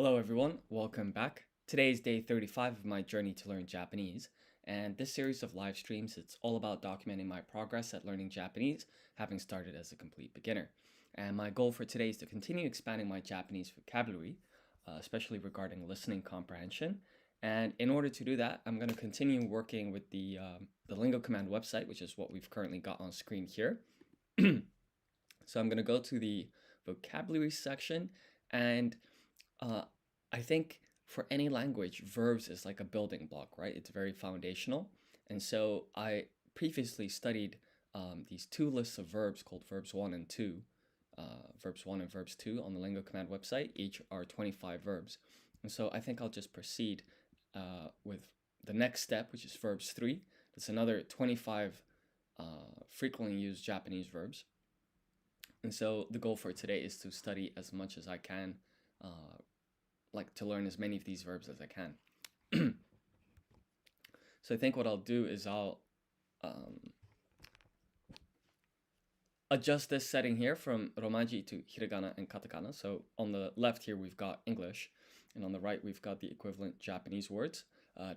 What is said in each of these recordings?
Hello everyone, welcome back. Today is day 35 of my journey to learn Japanese, and this series of live streams, it's all about documenting my progress at learning Japanese, having started as a complete beginner. And my goal for today is to continue expanding my Japanese vocabulary, especially regarding listening comprehension. And in order to do that, I'm going to continue working with the Lingo Command website, which is what we've currently got on screen here. So I'm going to go to the vocabulary section, and I think for any language, verbs is like a building block, right? It's very foundational. And so I previously studied these two lists of verbs called verbs 1 and 2, verbs 1 and verbs 2 on the Lingo Command website. Each are 25 verbs. And so I think I'll just proceed with the next step, which is verbs 3. That's another 25 frequently used Japanese verbs. And so the goal for today is to study as much as I can, like to learn as many of these verbs as I can. So I think what I'll do is I'll adjust this setting here from Romaji to Hiragana and Katakana. So on the left here we've got English, and on the right we've got the equivalent Japanese words,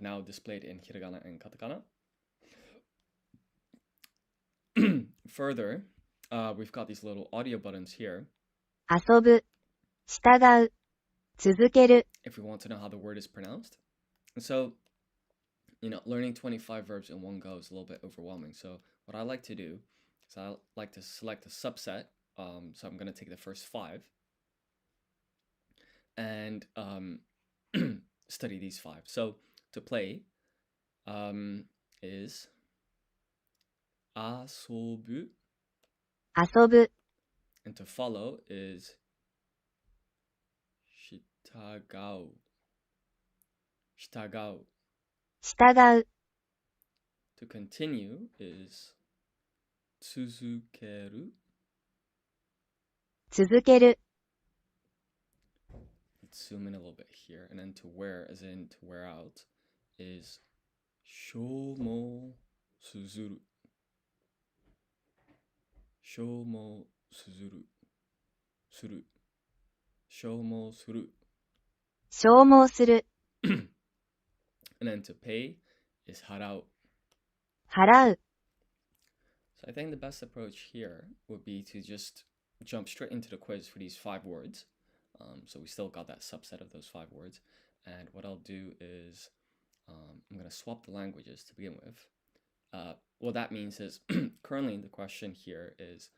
now displayed in Hiragana and Katakana. Further, we've got these little audio buttons here. 遊ぶ、従う、続ける。 If we want to know how the word is pronounced. And so, learning 25 verbs in one go is a little bit overwhelming. So what I like to do is I like to select a subset. So I'm going to take the first 5 and study these 5. So to play is 遊ぶ, 遊ぶ、 and to follow is 従う. 従う. 従う、 To continue is 続ける. 続ける。 Let's zoom in a little bit here. And then to wear, as in to wear out, is 消耗する. 消耗する. する. 消耗する. 消耗する。 And then to pay is 払う. 払う。 So I think the best approach here would be to just jump straight into the quiz for these 5 words. So we still got that subset of those 5 words. And what I'll do is I'm going to swap the languages to begin with. What that means is currently the question here is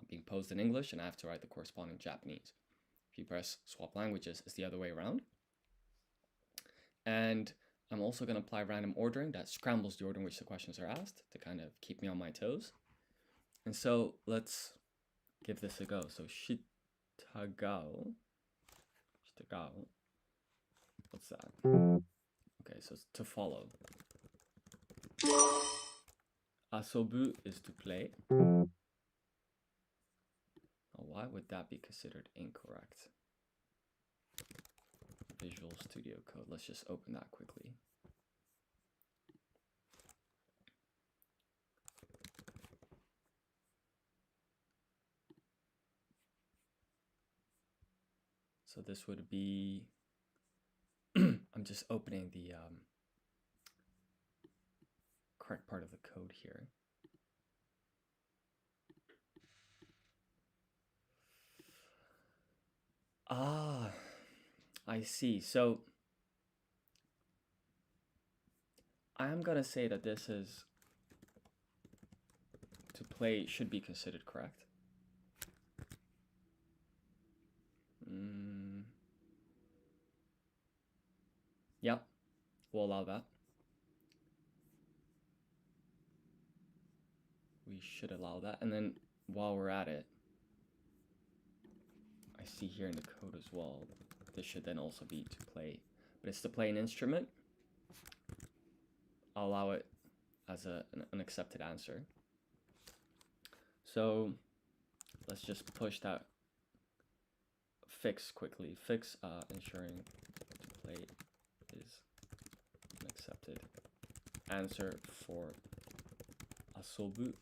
being posed in English, and I have to write the corresponding Japanese. If you press swap languages, it's the other way around. And I'm also going to apply random ordering that scrambles the order in which the questions are asked to kind of keep me on my toes. And so let's give this a go. So shitagao. Shitagao. What's that? Okay, so it's to follow. Asobu is to play. Now, why would that be considered incorrect? Visual Studio Code. Let's just open that quickly. So this would be, I'm just opening the correct part of the code here. Ah, I see. So I'm gonna say that this is to play should be considered correct. Yep, we'll allow that. We should allow that. And then while we're at it, I see here in the code as well, this should then also be to play, but it's to play an instrument. I'll allow it as an accepted answer. So let's just push that fix quickly. Fix ensuring to play is an accepted answer for asobu.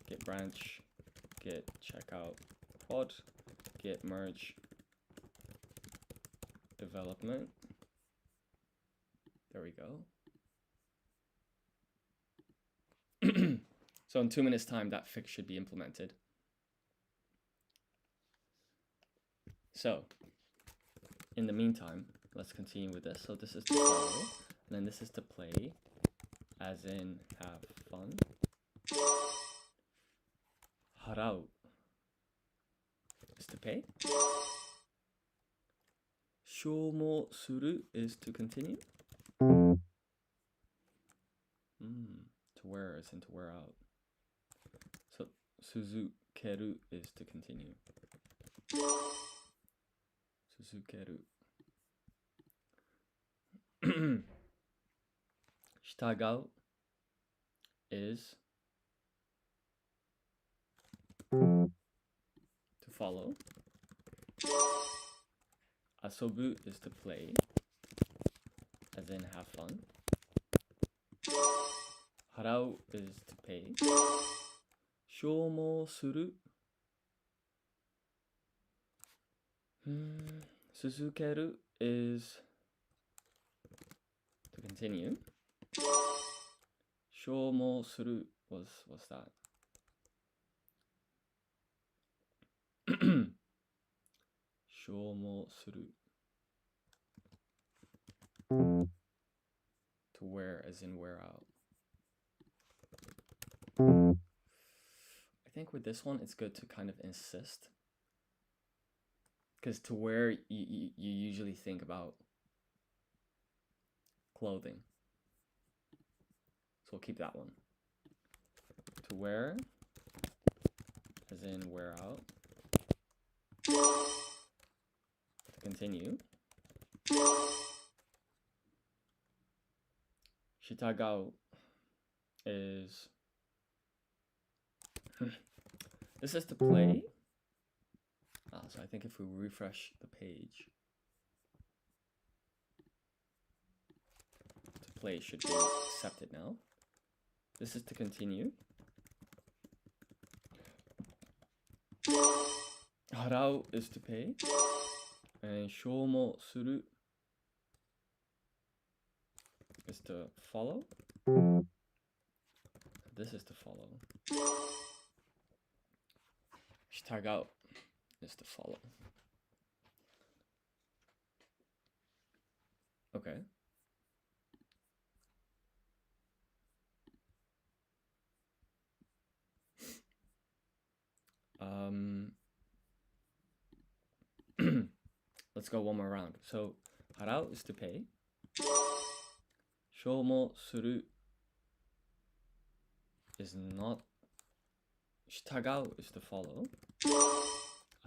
Get branch git checkout prod, git merge development. There we go. So in 2 minutes time, that fix should be implemented. So in the meantime, let's continue with this. So this is to follow, and then this is to play, as in have fun. Harau is to pay. Shoumo suru is to continue. To wear is in to wear out. So suzukeru is to continue. Suzukeru. Shitagau is to follow. Asobu is to play, as in have fun. Harau is to pay. Shoumo suru. Suzukeru is to continue. Shoumo suru what's that? Shoumo suru. To wear as in wear out. I think with this one, it's good to kind of insist. Because to wear, you usually think about clothing. So we'll keep that one. To wear, as in wear out. To continue. Shitagau is... this is to play. So I think if we refresh the page, to play should be accepted now. This is to continue. Harau is to pay. And shoumo suru is to follow. This is to follow. Shitagau is to follow. Okay. Let's go one more round. So, harau is to pay. Shoumo suru is not. Shitagau is to follow.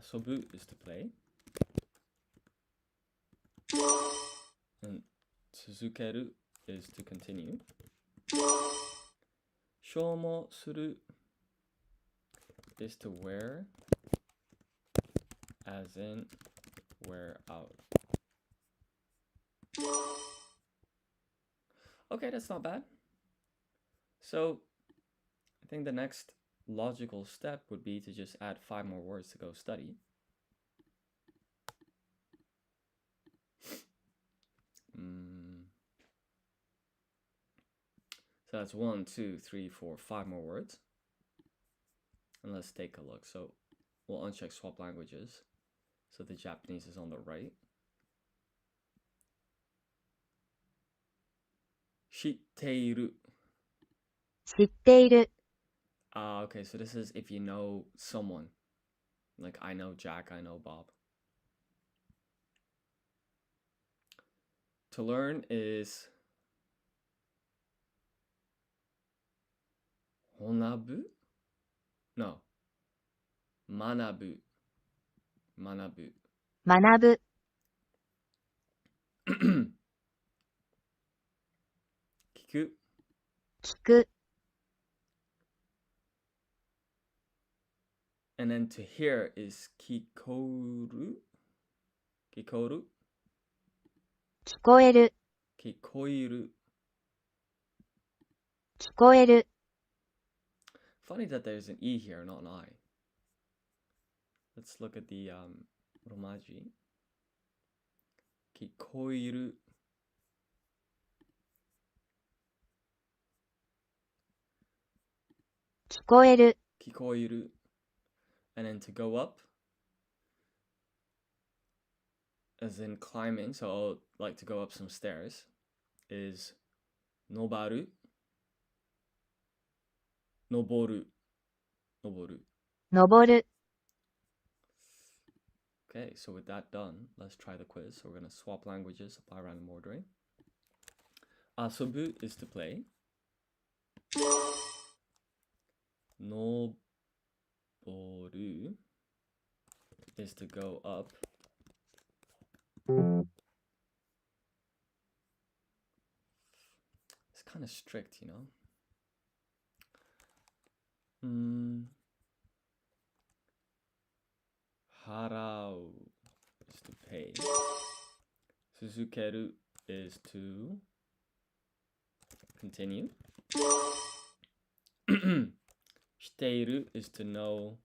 Asobu is to play. And suzukeru is to continue. Shoumo suru is to wear, as in wear out. Okay, that's not bad. So I think the next logical step would be to just add 5 more words to go study. So that's 1, 2, 3, 4, 5 more words. And let's take a look. So we'll uncheck swap languages. So the Japanese is on the right. Shitteiru. 知っている。 Okay, so this is if you know someone. Like I know Jack, I know Bob. To learn is honabu? No. Manabu. Manabu. 学ぶ。 Kiku. 聞く。 And then to hear is kikoru. Kikoru. 聞こえる。 Kikoiru. 聞こえる。 Funny that there's an E here, not an I. let's look at the romaji. 聞こえる 聞こえる、聞こえる and then to go up as in climbing, so I'll like to go up some stairs, is 登る 登る 登る 登る、 Okay, so with that done, let's try the quiz. So we're going to swap languages, apply random ordering. Asobu is to play. Noboru is to go up. It's kind of strict, you know. Harau is to pay. Suzukeru is to continue. Shiteiru is to know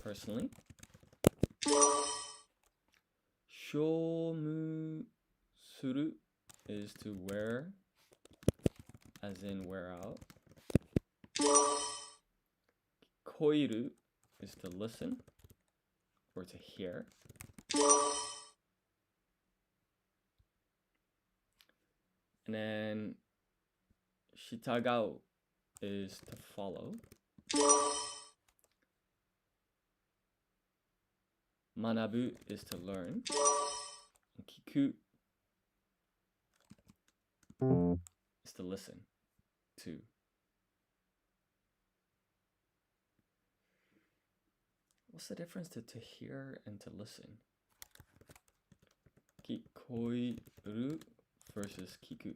personally. Shomu suru is to wear, as in wear out. Koiru is to listen or to hear. And then shitagao is to follow. Manabu is to learn. And kiku is to listen to. What's the difference to hear and to listen? Kikoiru versus kiku.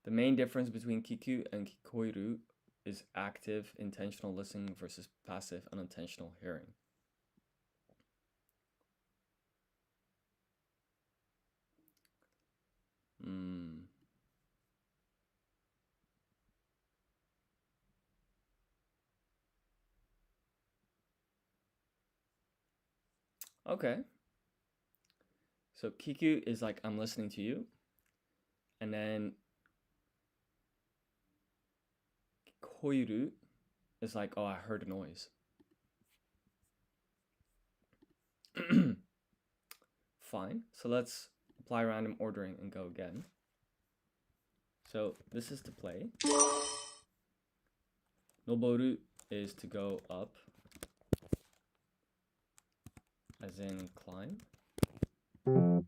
The main difference between kiku and kikoiru is active, intentional listening versus passive, unintentional hearing. Okay. So kiku is like I'm listening to you. And then koiru is like, oh, I heard a noise. Fine. So let's apply random ordering and go again. So this is to play. Noboru is to go up, as in climb. Climbing.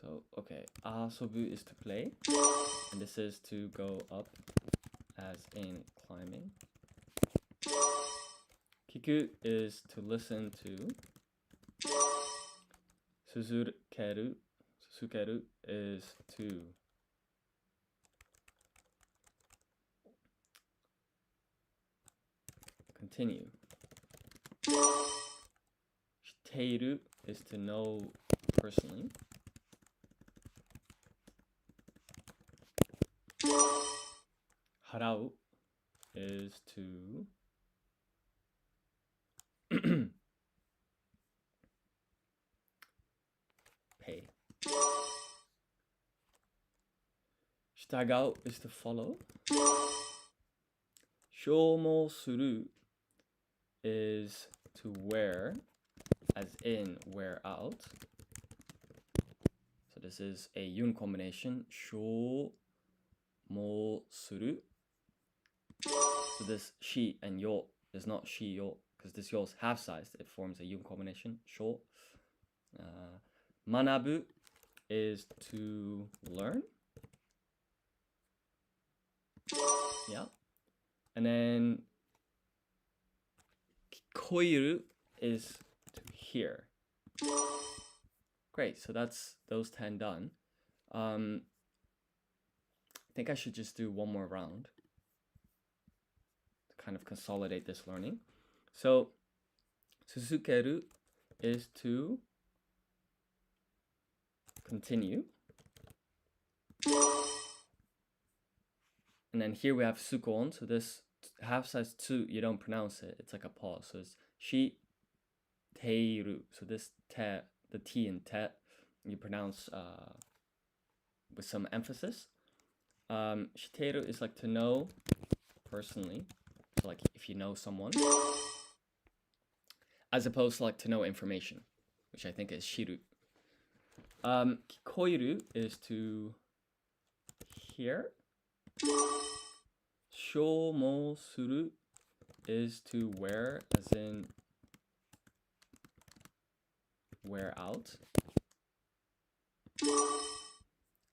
So, okay. Asobu is to play. And this is to go up, as in climbing. Kiku is to listen to. Suzukeru is to continue. Shiteiru is to know personally. Harau is to pay. Shitagao is to follow. Shomo suru is to wear, as in wear out. So this is a yun combination. Shomo suru. So this shi and yo is not shi yo, because this yo is half-sized. It forms a yun combination. Sho. Manabu is to learn. Yeah. And then kikoiru is to hear. Great. So that's those 10 done. I think I should just do one more round to kind of consolidate this learning. So suzukeru is to continue. And then here we have sukon. So this half size tsu, you don't pronounce it. It's like a pause. So it's shi teiru. So this te, the T in te, you pronounce with some emphasis. Shiteru is like to know personally. So like if you know someone. As opposed to like to know information, which I think is shiru. Kikoiru is to hear. Shomo suru is to wear, as in wear out.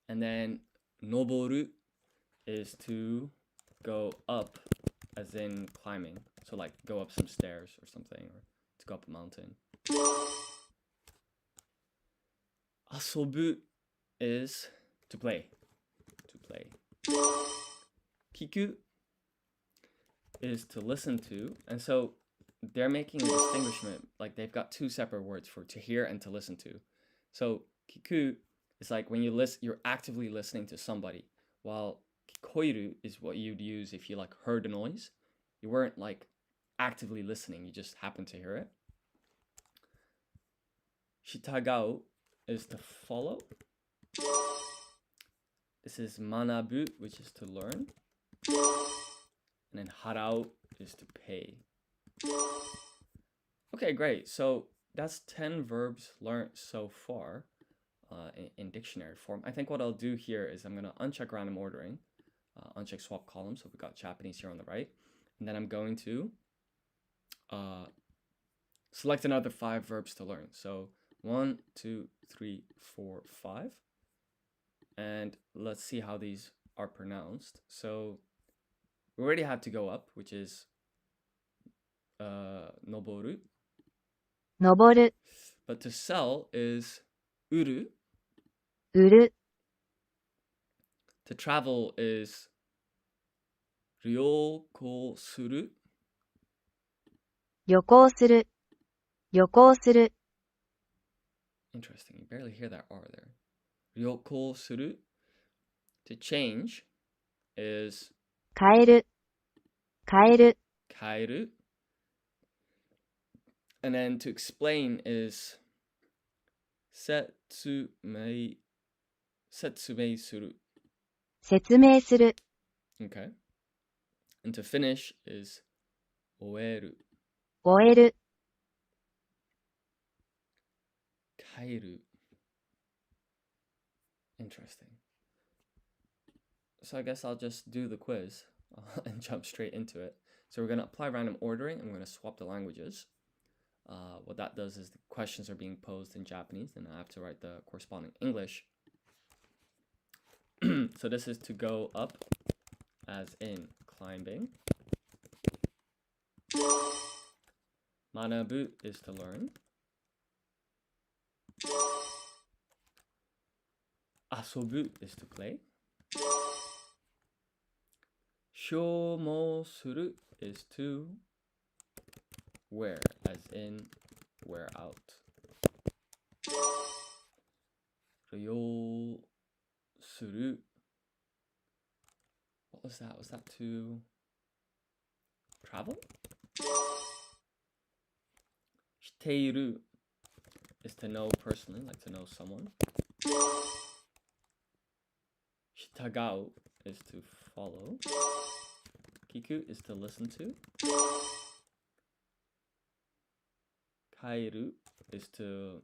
And then noboru is to go up, as in climbing. So like go up some stairs or something, or to go up a mountain. Asobu is to play. To play. Kiku is to listen to. And so they're making a distinguishment. Like they've got two separate words for to hear and to listen to. So kiku is like when you listen, you're actively listening to somebody. While kikoiru is what you'd use if you like heard a noise. You weren't like actively listening, you just happened to hear it. Shitagao is to follow. This is manabu, which is to learn. And then harau is to pay. Okay, great. So that's 10 verbs learned so far in dictionary form. I think what I'll do here is I'm going to uncheck random ordering, uncheck swap column. So we've got Japanese here on the right. And then I'm going to select another 5 verbs to learn. So 1, 2, 3, 4, 5. And let's see how these are pronounced. So we already had to go up, which is noboru. Noboru, But to sell is uru. uru, To travel is ryoko suru. 旅行する、旅行する、 Interesting. You barely hear that R there. Ryoko suru. To change is 変える、変える、 kaeru. And then to explain is setsumei suru. 説明する、 Okay. And to finish is oeru. 終える、 Kairu. Interesting. So I guess I'll just do the quiz and jump straight into it. So we're going to apply random ordering and we're going to swap the languages. What that does is the questions are being posed in Japanese and I have to write the corresponding English. So this is to go up, as in climbing. Manabu is to learn. Asobu is to play. Shomo suru is to wear, as in wear out. Ryo suru. What was that? Was that to travel? Shiteiru is to know personally, like to know someone. Shitagao is to follow. Kiku is to listen to. Kairu is to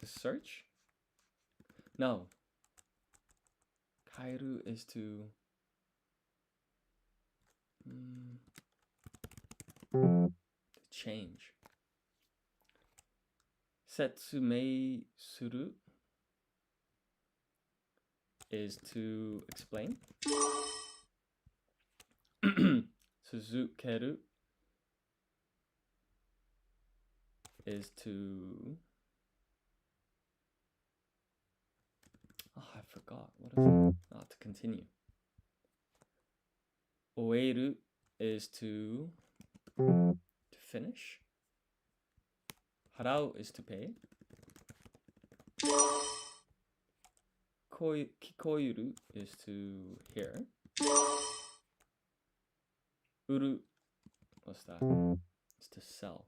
search. No. Kairu is to change. Setsumei suru is to explain. Suzukeru is to... Oh, I forgot. What is it? Oh, to continue. Oeru is to finish. Harau is to pay. Kikoiru is to hear. Uru, what's that? It's to sell.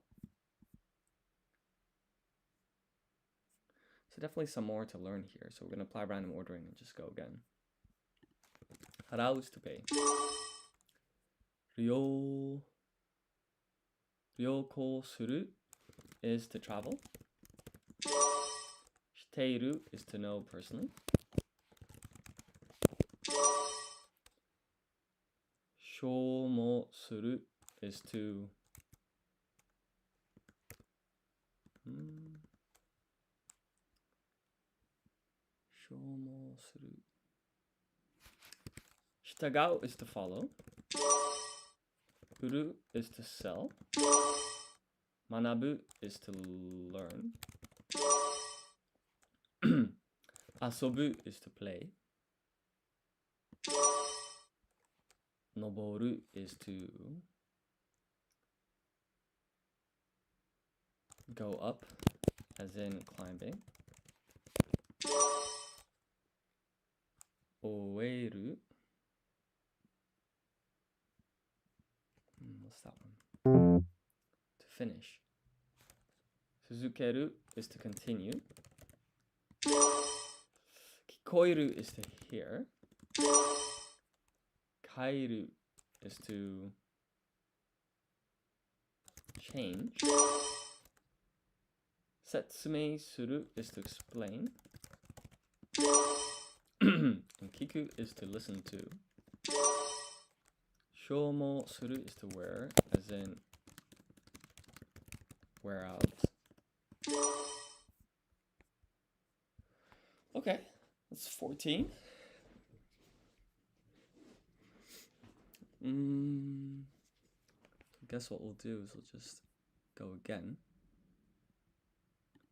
So definitely some more to learn here. So we're going to apply random ordering and just go again. Harau is to pay. Ryoko suru is to travel. Shiteiru is to know personally. Shoumo suru is to Shoumo suru. Shitagao is to follow. Uru is to sell. Manabu is to learn. Asobu is to play. Noboru is to go up, as in climbing. Oeru. What's that one? To finish. Suzukeru is to continue. Kikoiru is to hear. Kairu is to change. Setsume suru is to explain. And kiku is to listen to. Shoumo suru is to wear, as in wear out. Okay, that's 14. I guess what we'll do is we'll just go again.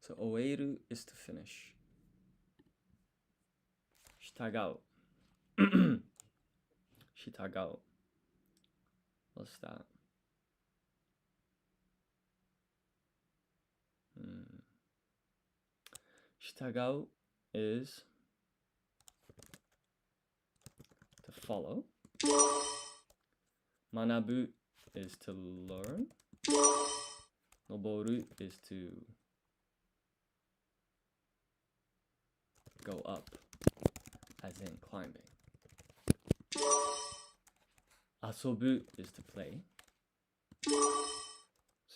So oeru is to finish. Shitagao. Shitagao. What's that? Shitagao is to follow. Manabu is to learn. Noboru is to go up, as in climbing. Asobu is to play.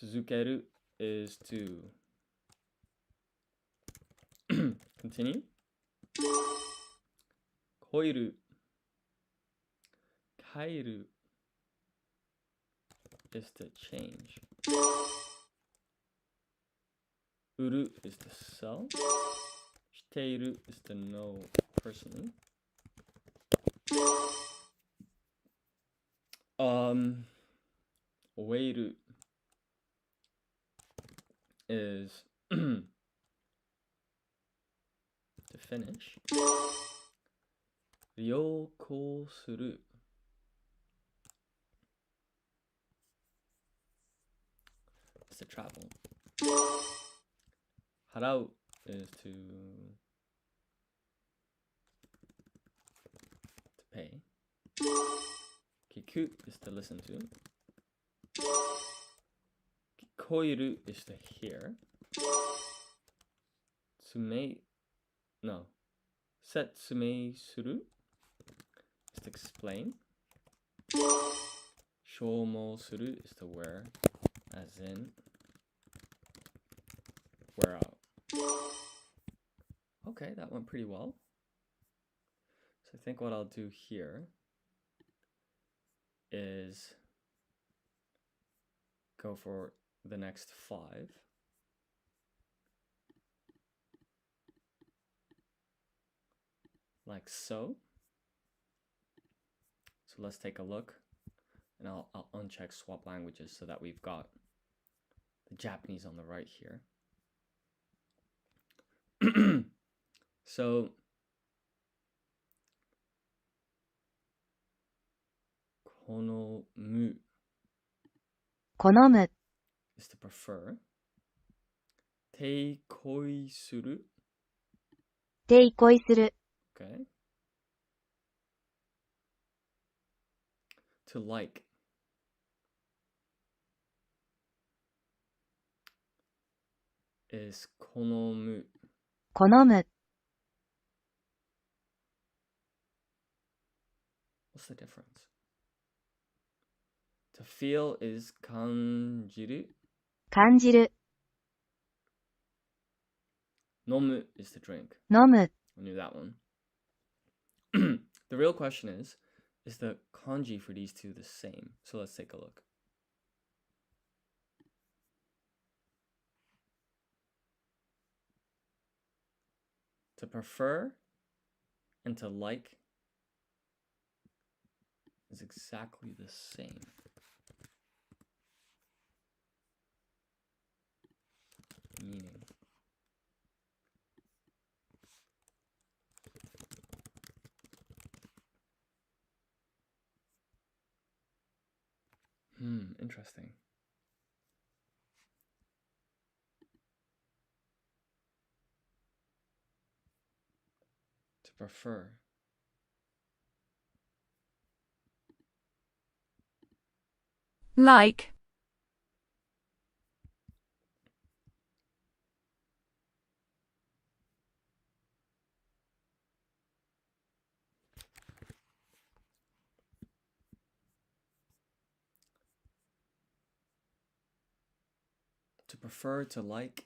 Suzukeru is to continue. Koiru. Kairu is to change. Uru is to sell. Shiteiru is to know personally. Oeru is to finish. Ryoko suru is to travel. Harau is to pay. Kiku is to listen to. Kikoiru is to hear. Setsume suru is to explain. Shoumo suru is to wear, as in wear out. Okay, that went pretty well. So I think what I'll do here is go for the next 5. Like so. So let's take a look, and I'll uncheck swap languages so that we've got the Japanese on the right here. So konomu 好む is to prefer. Teikoi suru て憩いする。Okay. To like. Is 好む。好む。What's the difference? To feel is 感じる。感じる。飲む is to drink. 飲む。 I knew that one. The real question is the kanji for these two the same? So let's take a look. To prefer and to like is exactly the same. Meaning. Interesting. To prefer. Like. To prefer, to like.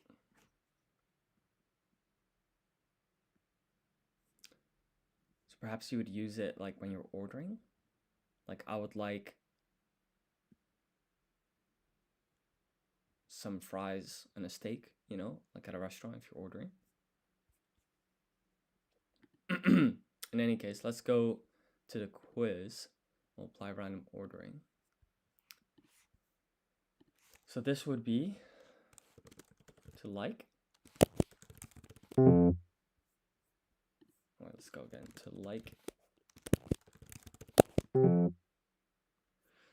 So perhaps you would use it like when you're ordering. Like I would like some fries and a steak, you know, like at a restaurant if you're ordering. In any case, let's go to the quiz. We'll apply random ordering. So this would be to like. All right, let's go again. To like.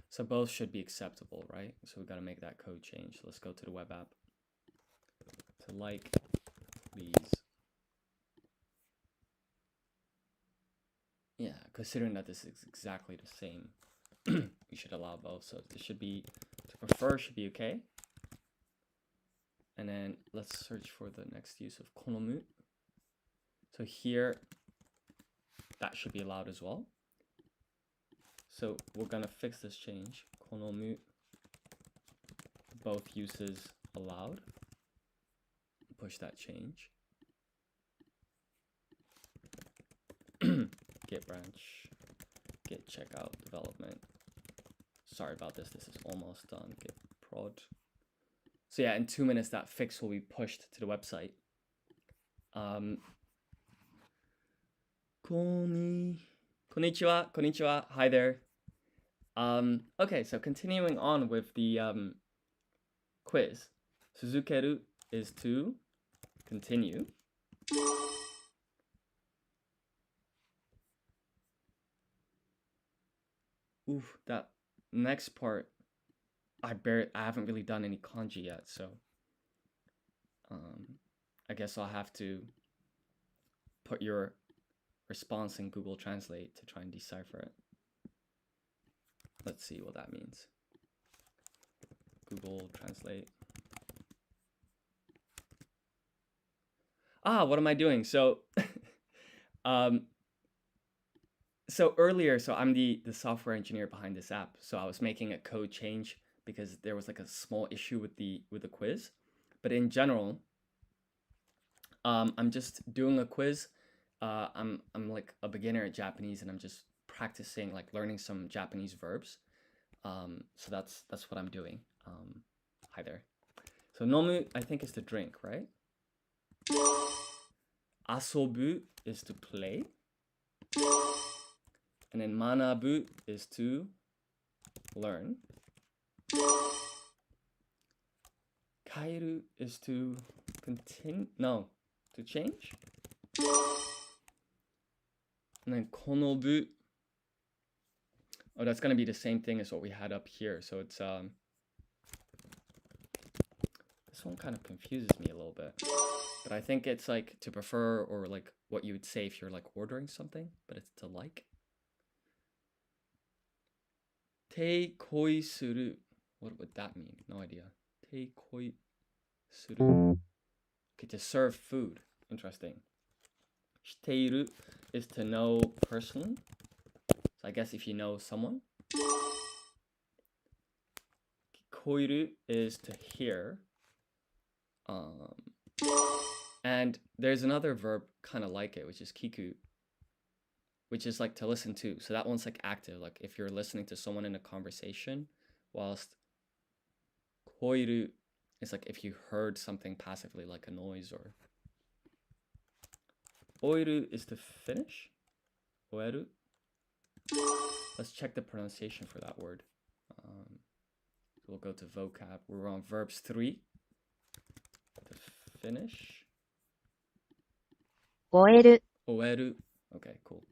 So both should be acceptable, right? So we got to make that code change. Let's go to the web app. To like, please. Yeah, considering that this is exactly the same, we should allow both. So this should be, to prefer should be okay. And then let's search for the next use of konomu. So here, that should be allowed as well. So we're gonna fix this change. Konomu, both uses allowed. Push that change. Git branch, git checkout development. Sorry about this. This is almost done. Git prod. So yeah, in 2 minutes that fix will be pushed to the website. Konnichiwa. Hi there. Okay, so continuing on with the quiz. Suzukeru is to continue. Oof, that next part, I haven't really done any kanji yet, so I guess I'll have to put your response in Google Translate to try and decipher it. Let's see what that means. Google Translate. What am I doing? So, so earlier, so I'm the software engineer behind this app. So I was making a code change because there was like a small issue with the quiz. But in general, I'm just doing a quiz. I'm like a beginner at Japanese, and I'm just practicing, like learning some Japanese verbs. So that's what I'm doing. Hi there. So nomu, I think, is to drink, right? Asobu is to play. And then manabu is to learn. Kaeru is to continue. No, to change. And then konobu. Oh, that's gonna be the same thing as what we had up here. So it's this one kind of confuses me a little bit. But I think it's like to prefer, or like what you would say if you're like ordering something, but it's to like. Teikoi suru. What would that mean? No idea. Teikoi suru. Okay, to serve food. Interesting. Shiteiru is to know personally. So I guess if you know someone. Koiru is to hear. And there's another verb kind of like it, which is kiku, which is like to listen to. So that one's like active, like if you're listening to someone in a conversation, whilst koiru is like if you heard something passively, like a noise. Or oiru is to finish. Oeru. Let's check the pronunciation for that word. We'll go to vocab. We're on verbs 3. To finish. 終える、 Oeru. Okay, cool.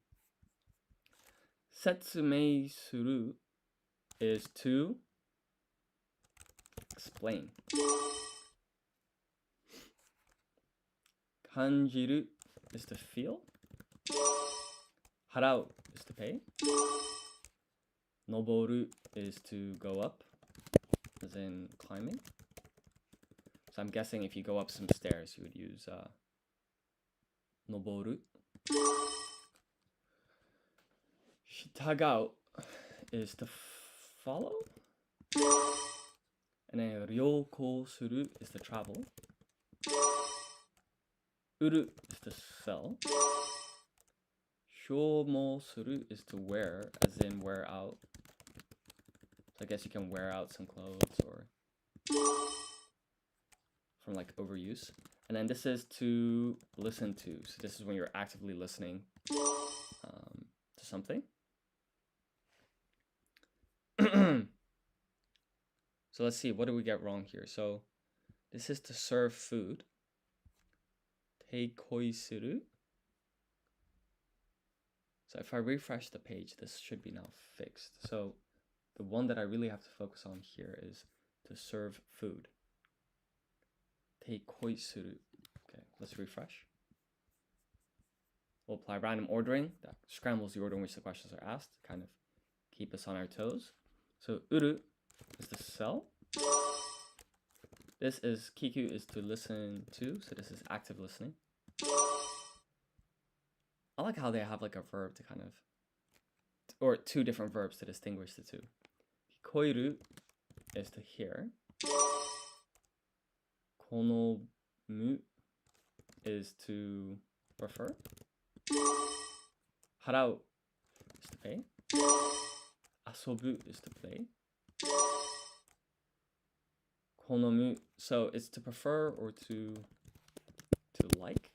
Setsumei suru is to explain. Kanjiru is to feel. Harau is to pay. Noboru is to go up, as in climbing. So I'm guessing if you go up some stairs, you would use noboru. Shitagao is to follow. And then ryoukou suru is to travel. Uru is to sell. Shoumo suru is to wear, as in wear out. So I guess you can wear out some clothes or from like overuse. And then this is to listen to. So this is when you're actively listening to something. So let's see, what did we get wrong here? So this is to serve food. Teikoi suru. So if I refresh the page, this should be now fixed. So the one that I really have to focus on here is to serve food. Teikoi suru. Okay, let's refresh. We'll apply random ordering. That scrambles the order in which the questions are asked, to kind of keep us on our toes. So uru is to sell. This is kiku is to listen to. So this is active listening. I like how they have like a verb to kind of, or two different verbs to distinguish the two. Koiru is to hear. Konomu is to prefer. Harau is to pay. Asobu is to play. Konomu, so it's to prefer or to like.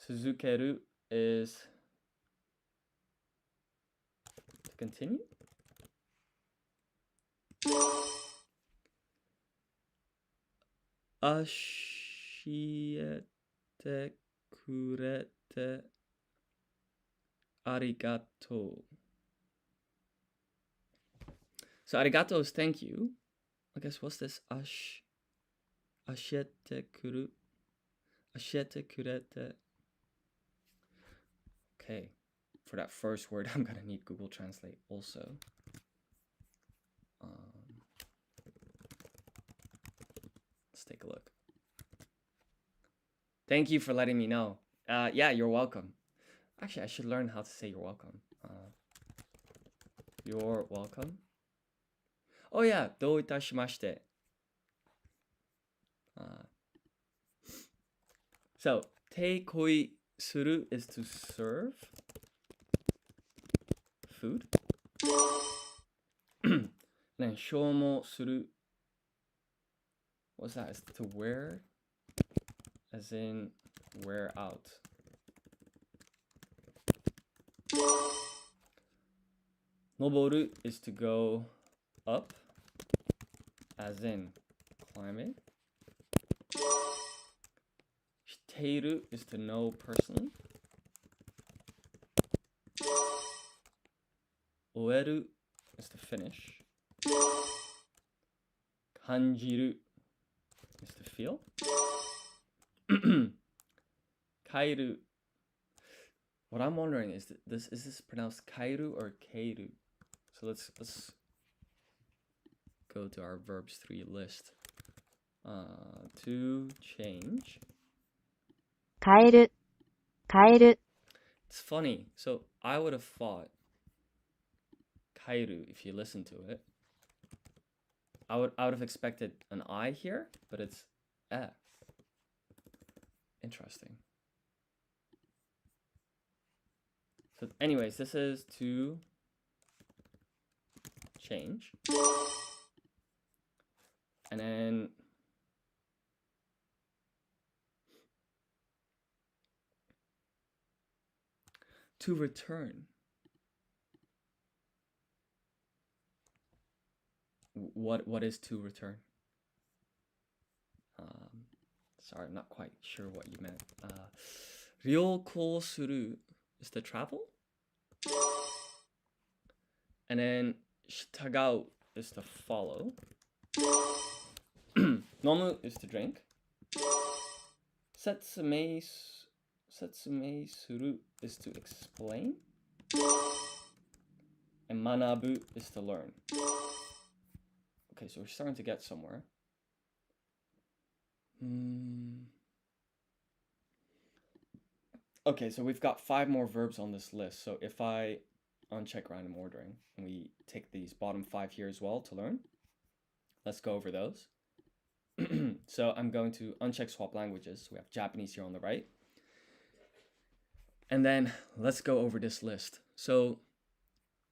Suzukeru is to continue. Ashiete kurete arigato. So arigato is thank you. I guess what's this? Ashiete kuru. Ashiete kurete. Okay. For that first word, I'm gonna need Google Translate also. Let's take a look. Thank you for letting me know. Yeah, you're welcome. Actually, I should learn how to say you're welcome. You're welcome. Oh yeah, dou itashimashite. So, teikoi suru is to serve food. Then shoumo suru, what's that? It's to wear, as in wear out. Noboru is to go up, as in climbing. Shiteiru is to know personally. Oeru is to finish. Hanjiru is to feel. Kairu. What I'm wondering is this pronounced kairu or keiru? So let's go to our verbs 3 list. To change. 変える、変える、 It's funny. So I would have thought kairu if you listen to it. I would have expected an I here, but it's eh. Interesting. So anyways, this is to change. And then to return. What is to return? Sorry, I'm not quite sure what you meant. Ryoko suru is to travel. And then shitagau is to follow. Nomu is to drink. Setsume suru is to explain. And manabu is to learn. Okay, so we're starting to get somewhere. Okay, so we've got 5 more verbs on this list. So if I uncheck random ordering and we take these bottom 5 here as well to learn, let's go over those. So I'm going to uncheck swap languages. We have Japanese here on the right. And then let's go over this list. So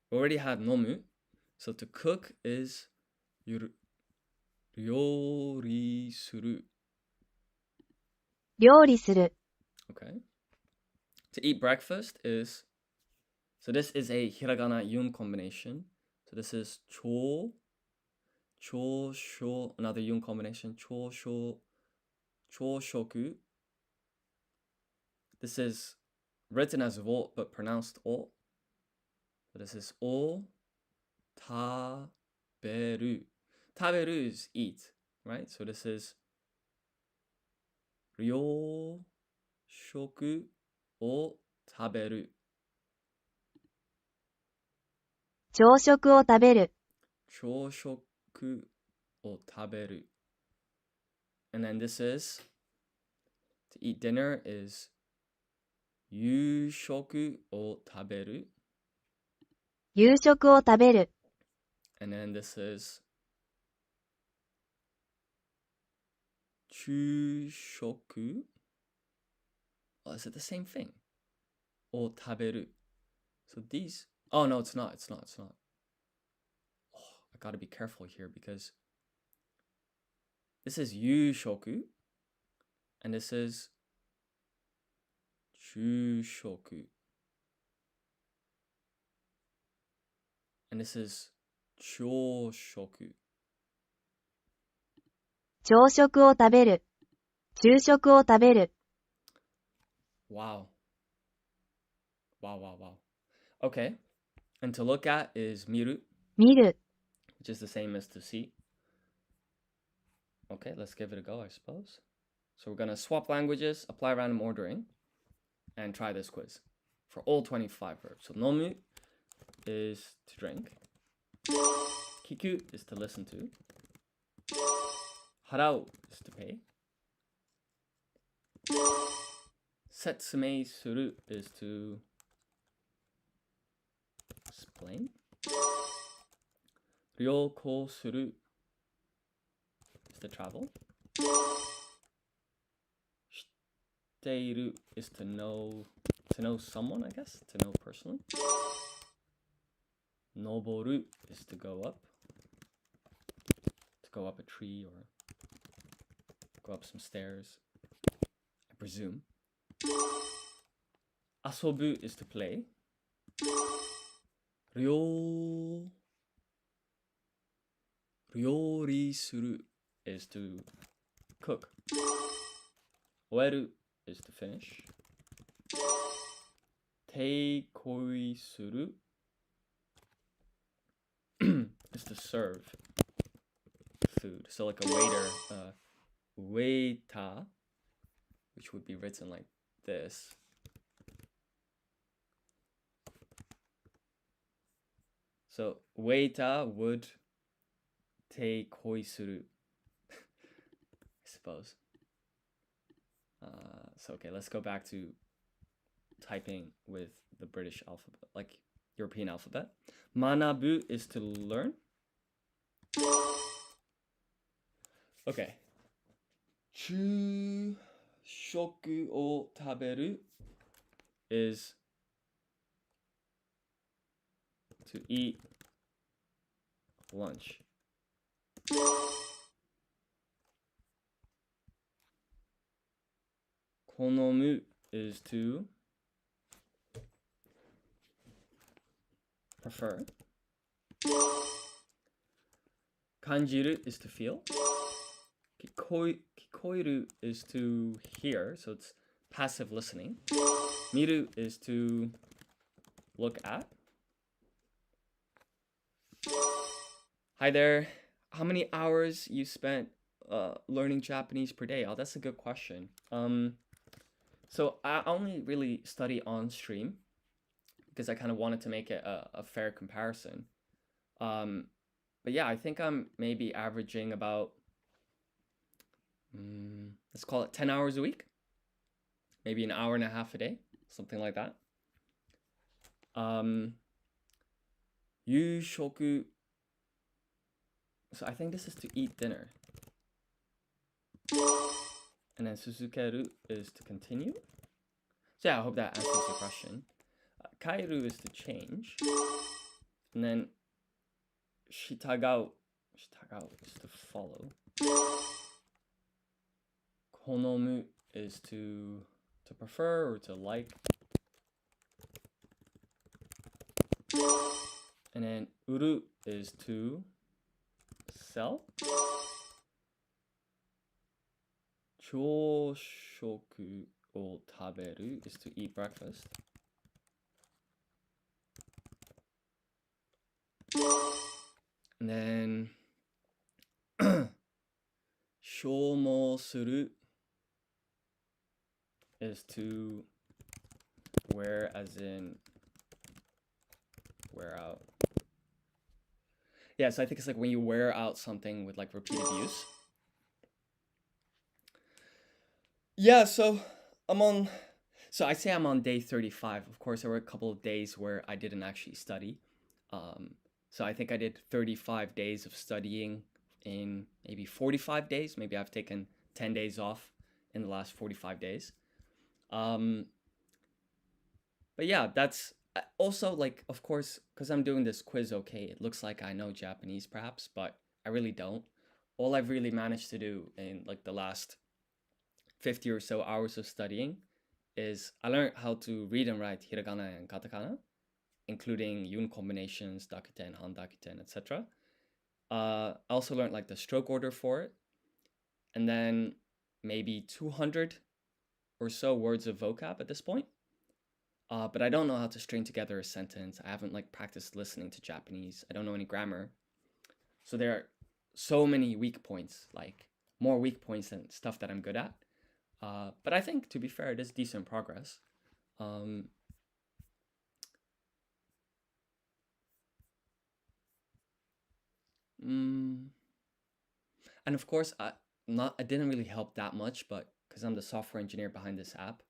we already had nomu. So to cook is ryori suru. 料理する、 Okay. To eat breakfast is, so this is a hiragana yun combination. So this is cho, sho, another yun combination, cho shoku. This is written as wo but pronounced o. So this is o taberu. Taberu is eat, right? So this is ryo shoku o taberu. 朝食を食べる、朝食を食べる. And then this is, to eat dinner is 夕食を食べる. 夕食を食べる、 And then this is 昼食. Oh, is it the same thing? を食べる. So these, oh no, it's not. Oh, I gotta be careful here because this is 夕食 and this is 昼食 and this is 朝食. 朝食を食べる、昼食を食べる、 Wow. Okay. And to look at is miru, 見る、 which is the same as to see. Okay, let's give it a go, I suppose. So we're going to swap languages, apply random ordering, and try this quiz for all 25 verbs. So nomu is to drink. Kiku is to listen to. Harau is to pay. Setsume suru is to explain. Ryoko suru is to travel. Shiteiru is to know someone, I guess, to know personally. Noboru is to go up a tree or go up some stairs, I presume. Asobu is to play. Ryori suru is to cook. Oeru is to finish. Teikoi suru is to serve. food. So like a waiter, waiter, which would be written like this. So waiter would take koi suru, I suppose. So okay, let's go back to typing with the British alphabet, like European alphabet. Manabu is to learn. Okay. 昼食を食べる is to eat lunch. Konomu is to prefer. Kanjiru is to feel. Kikoiru is to hear, so it's passive listening. Miru is to look at. Hi there. How many hours you spent learning Japanese per day? Oh, that's a good question. So I only really study on stream because I kind of wanted to make it a fair comparison. But yeah, I think I'm maybe averaging about, let's call it 10 hours a week. Maybe an hour and a half a day, something like that. 夕食. So I think this is to eat dinner. And then suzukeru is to continue. So yeah, I hope that answers your question. Kairu is to change. And then shitagao is to follow. Konomu is to prefer or to like. And then uru is to sell. 朝食を食べる is to eat breakfast. And then 消耗する is to wear, as in wear out. Yeah, so I think it's like when you wear out something with like repeated use. Yeah, so I say I'm on day 35. Of course, there were a couple of days where I didn't actually study. So I think I did 35 days of studying in maybe 45 days. Maybe I've taken 10 days off in the last 45 days. But yeah, that's also like, of course, because I'm doing this quiz, okay, it looks like I know Japanese perhaps, but I really don't. All I've really managed to do in like the last 50 or so hours of studying is I learned how to read and write hiragana and katakana, including yun combinations, dakuten, handakuten, etc. I also learned like the stroke order for it, and then maybe 200 or so words of vocab at this point. But I don't know how to string together a sentence. I haven't like practiced listening to Japanese. I don't know any grammar. So there are so many weak points, like more weak points than stuff that I'm good at. But I think, to be fair, it is decent progress. And of course, I didn't really help that much, but because I'm the software engineer behind this app,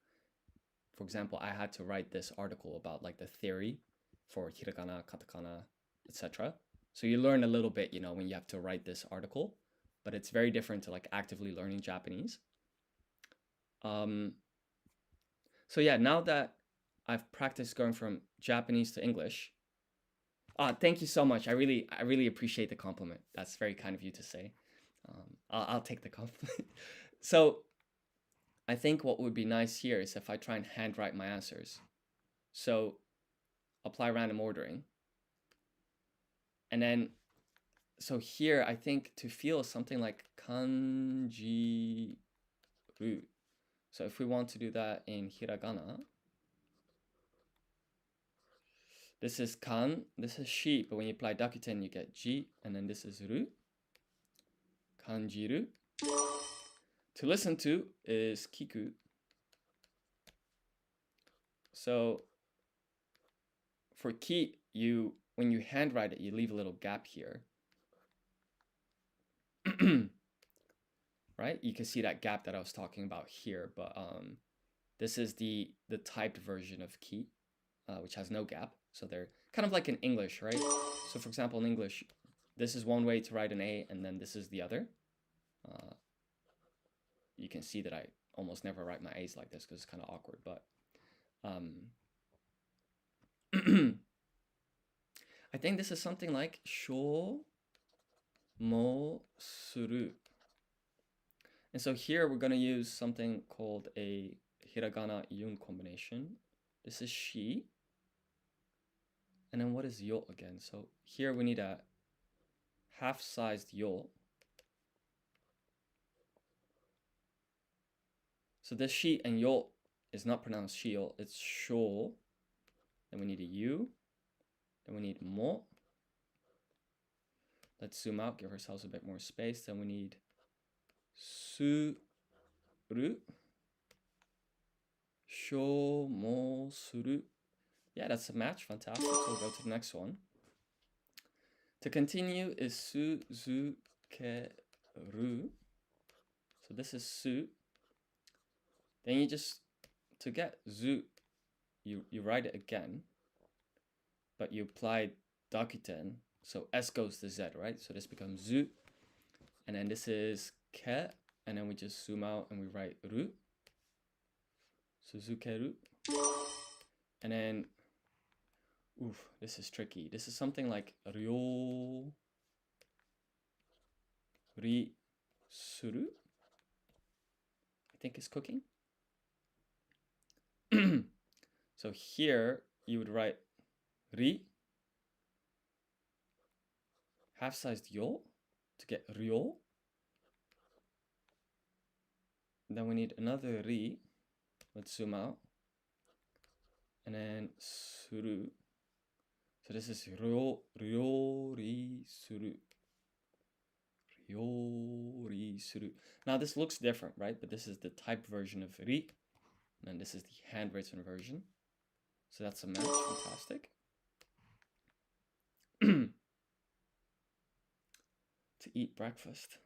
for example, I had to write this article about like the theory for hiragana, katakana, etc. So you learn a little bit, when you have to write this article, but it's very different to like actively learning Japanese. So yeah, now that I've practiced going from Japanese to English, thank you so much. I really appreciate the compliment. That's very kind of you to say. I'll take the compliment. So I think what would be nice here is if I try and handwrite my answers. So apply random ordering. And then, so here I think to feel something like kanji ru. So if we want to do that in hiragana, this is kan, this is shi, but when you apply dakuten, you get ji, and then this is ru. kanjiru. To listen to is kiku. So for ki, when you handwrite it, you leave a little gap here. Right? You can see that gap that I was talking about here, but this is the typed version of ki, which has no gap. So they're kind of like in English, right? So for example, in English, this is one way to write an A, and then this is the other. You can see that I almost never write my A's like this because it's kind of awkward, but I think this is something like sho mo suru. And so here we're going to use something called a hiragana yun combination. This is shi. And then what is yo again? So here we need a half-sized yo. So this shi and yo is not pronounced shio, it's sho. Then we need a u. Then we need mo. Let's zoom out, give ourselves a bit more space. Then we need suru. Sho mo suru. Yeah, that's a match. Fantastic. So we'll go to the next one. To continue is suzukeru. So this is su. Then you just, to get zu, you write it again, but you apply dakuten. So S goes to Z, right? So this becomes zu. And then this is ke. And then we just zoom out and we write ru. Suzukeru. And then, oof, this is tricky. This is something like ryo ri suru. I think it's cooking. So here you would write ri, half-sized yo to get ryo. Then we need another ri. Let's zoom out. And then suru. So this is ryo ri suru. Ryo ri suru. Now this looks different, right? But this is the typed version of ri. And this is the handwritten version. So that's a match. Fantastic. To eat breakfast.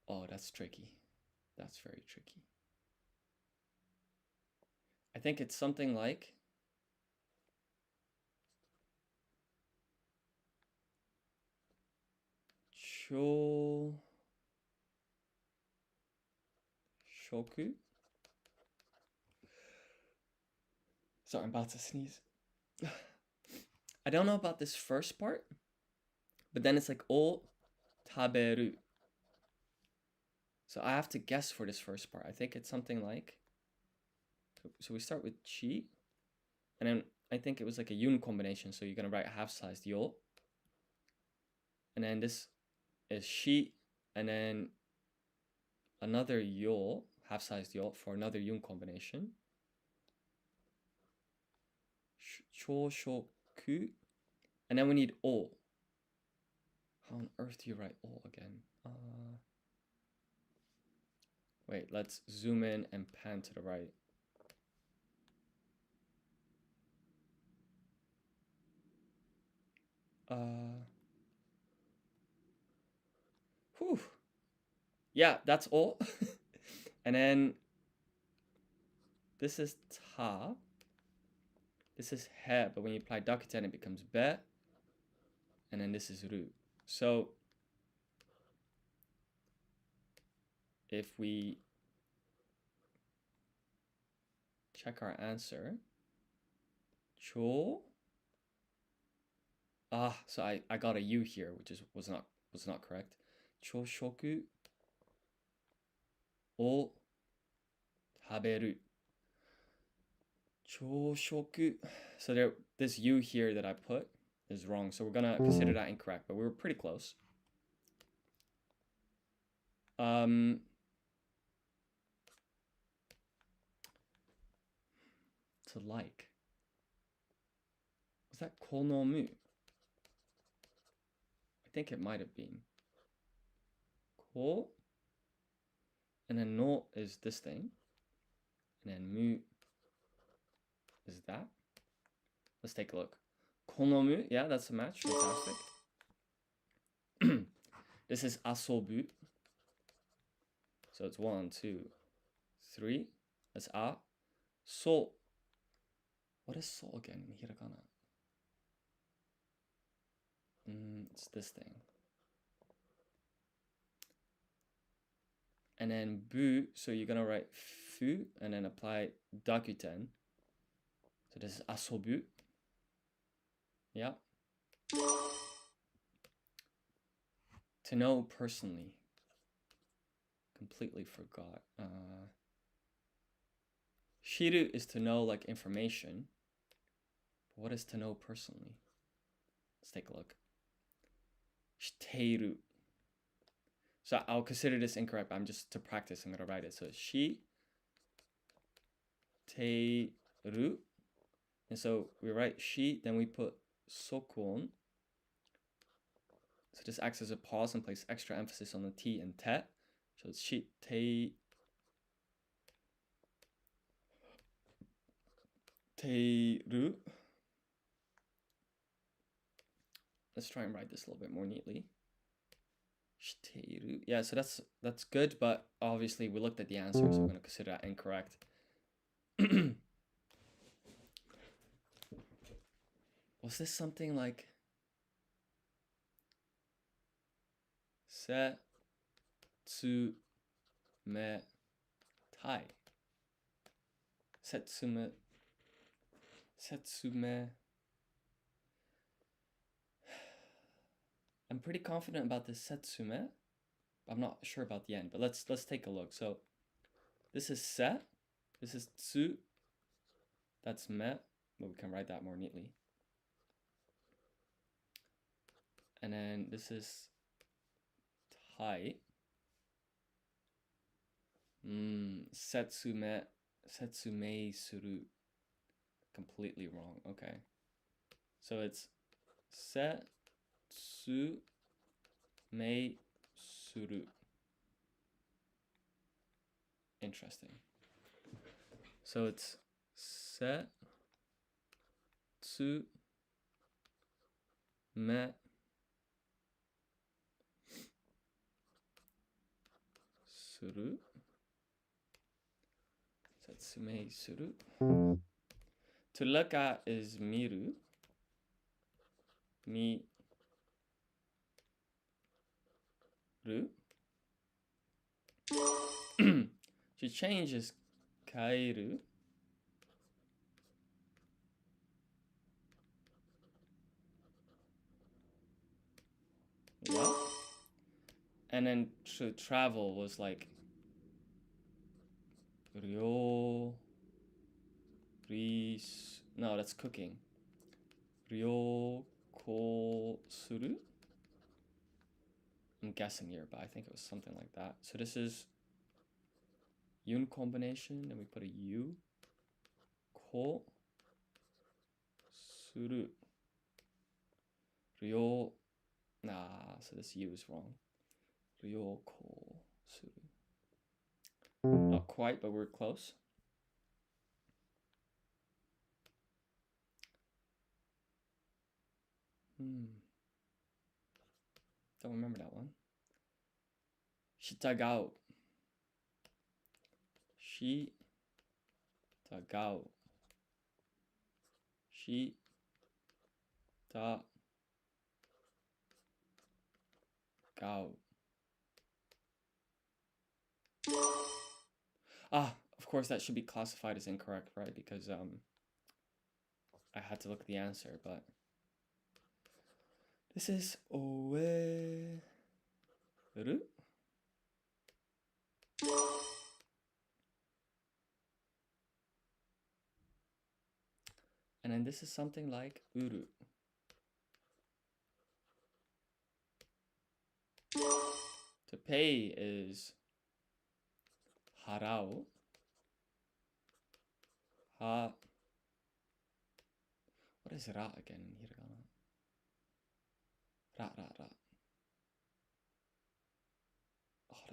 Oh, that's tricky. That's very tricky. I think it's something like shoku. Sorry, I'm about to sneeze. I don't know about this first part, but then it's like o taberu. So I have to guess for this first part. I think it's something like, so we start with chi, and then I think it was like a yun combination. So you're gonna write half-sized yo, and then this is shi, and then another yo, half-sized yo for another yun combination. Choshoku, and then we need o. How on earth do you write o again? Wait, let's zoom in and pan to the right. Whew. Yeah, that's all. And then this is ta. This is he, but when you apply dakuten, it becomes be. And then this is ru. So if we check our answer, cho. So I got a u here, which was not correct. Choshoku o taberu. Choshoku. So this u here that I put is wrong. So we're gonna consider that incorrect, but we were pretty close. To like. Was that konomu? I think it might have been. Ko. And then no is this thing. And then mu is that. Let's take a look. Konomu, yeah, that's a match. Fantastic. This is asobu. So it's 1, 2, 3. That's a. So. What is so again in hiragana? It's this thing. And then bu, so you're gonna write fu and then apply dakuten. So this is asobu. Yeah. To know personally. Completely forgot. Shiru is to know like information. But what is to know personally? Let's take a look. Shiteiru. So I'll consider this incorrect, but I'm just to practice, I'm gonna write it. So shi teiru. And so we write shi, then we put sokon. So this acts as a pause and place extra emphasis on the T and te. So it's shi teiru. Let's try and write this a little bit more neatly. Shiteiru. Yeah, so that's good, but obviously we looked at the answer, so we're going to consider that incorrect. Was this something like se tsu me tai? Setsume. I'm pretty confident about this setsume. I'm not sure about the end, but let's take a look. So this is se, this is tsu, that's me, but we can write that more neatly. And then this is tai. Setsume suru. Completely wrong. Okay. So it's setsume suru. Interesting. So it's setsume suru. Setsume suru. To look at is miru. Miru. To change is kaeru. Yeah. And then to travel was like ryo. No, that's cooking. Ryo ko suru. I'm guessing here, but I think it was something like that. So this is yun combination, and we put a u. Ko suru. Ryo. Nah, so this u is wrong. Ryo ko suru. Not quite, but we're close. Don't remember that one. Shitagao. Shitagao. Shitagao. Ah, of course that should be classified as incorrect, right? Because I had to look at the answer, but this is oeru. And then this is something like uru. To pay is harau. What is ra again in hiragana? Ra.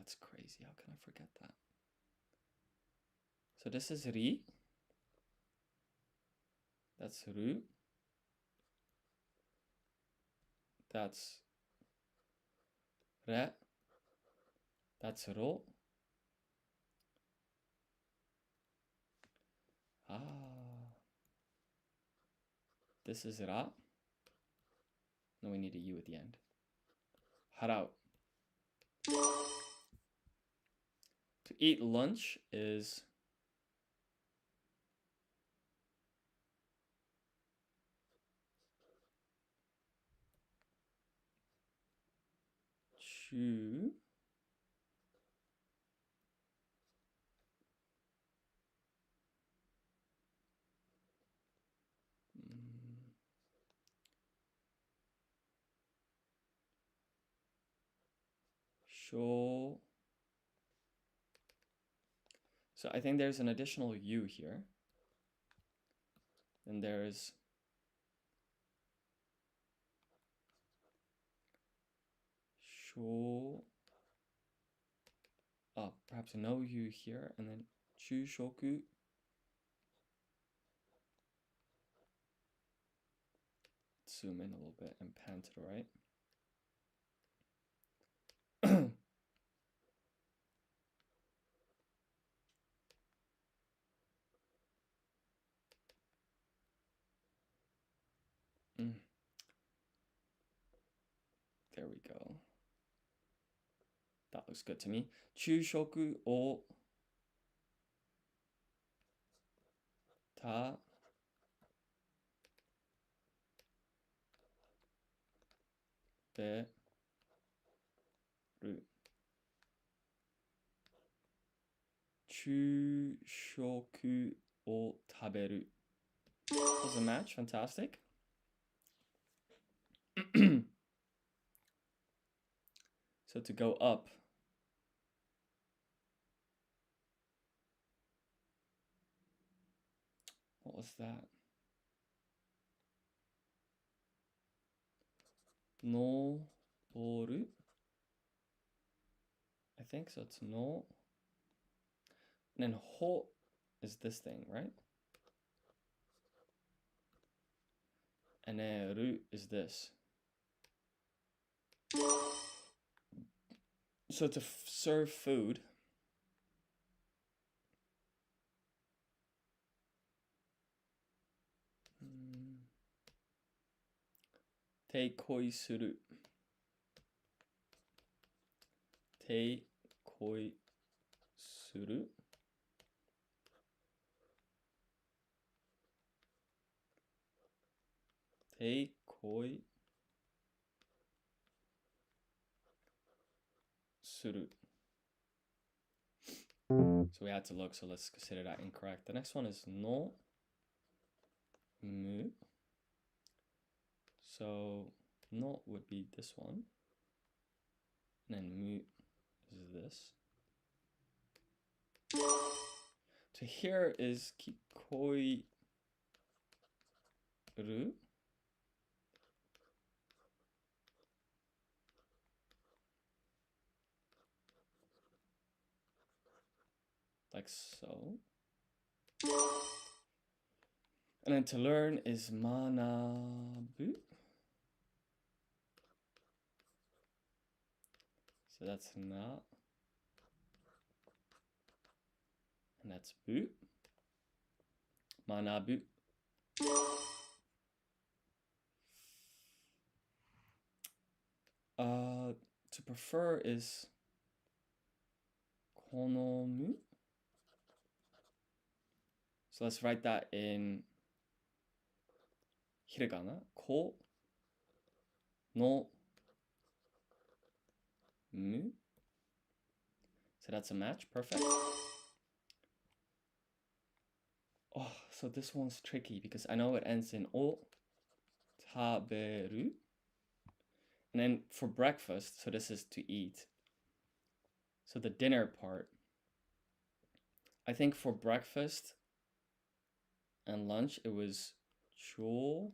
That's crazy. How can I forget that? So this is ri. That's ru. That's re. That's ro. Ah. This is ra. No, we need a u at the end. Harau. To eat lunch is chu. Sho. So I think there's an additional u here. Then there's sho. Oh, perhaps no u here, and then chushoku. Zoom in a little bit and pan to the right. There we go. That looks good to me. Chushoku o ta be ru. Chushoku o taberu. Does a match? Fantastic. So to go up, what was that? No boru. I think so. It's no. And then ho is this thing, right? And then ru is this. So to serve food, teikoi suru. Teikoi suru. Teikoi suru. So we had to look, so let's consider that incorrect. The next one is no mu. So no would be this one. And then mu is this. To here is kikoi ru. Like so. And then to learn is manabu. So that's na. And that's bu. Manabu. To prefer is konomu. So let's write that in hiragana. Ko no mu. So that's a match. Perfect. Oh, so this one's tricky because I know it ends in o taberu. And then for breakfast, so this is to eat. So the dinner part, I think for breakfast and lunch, it was cho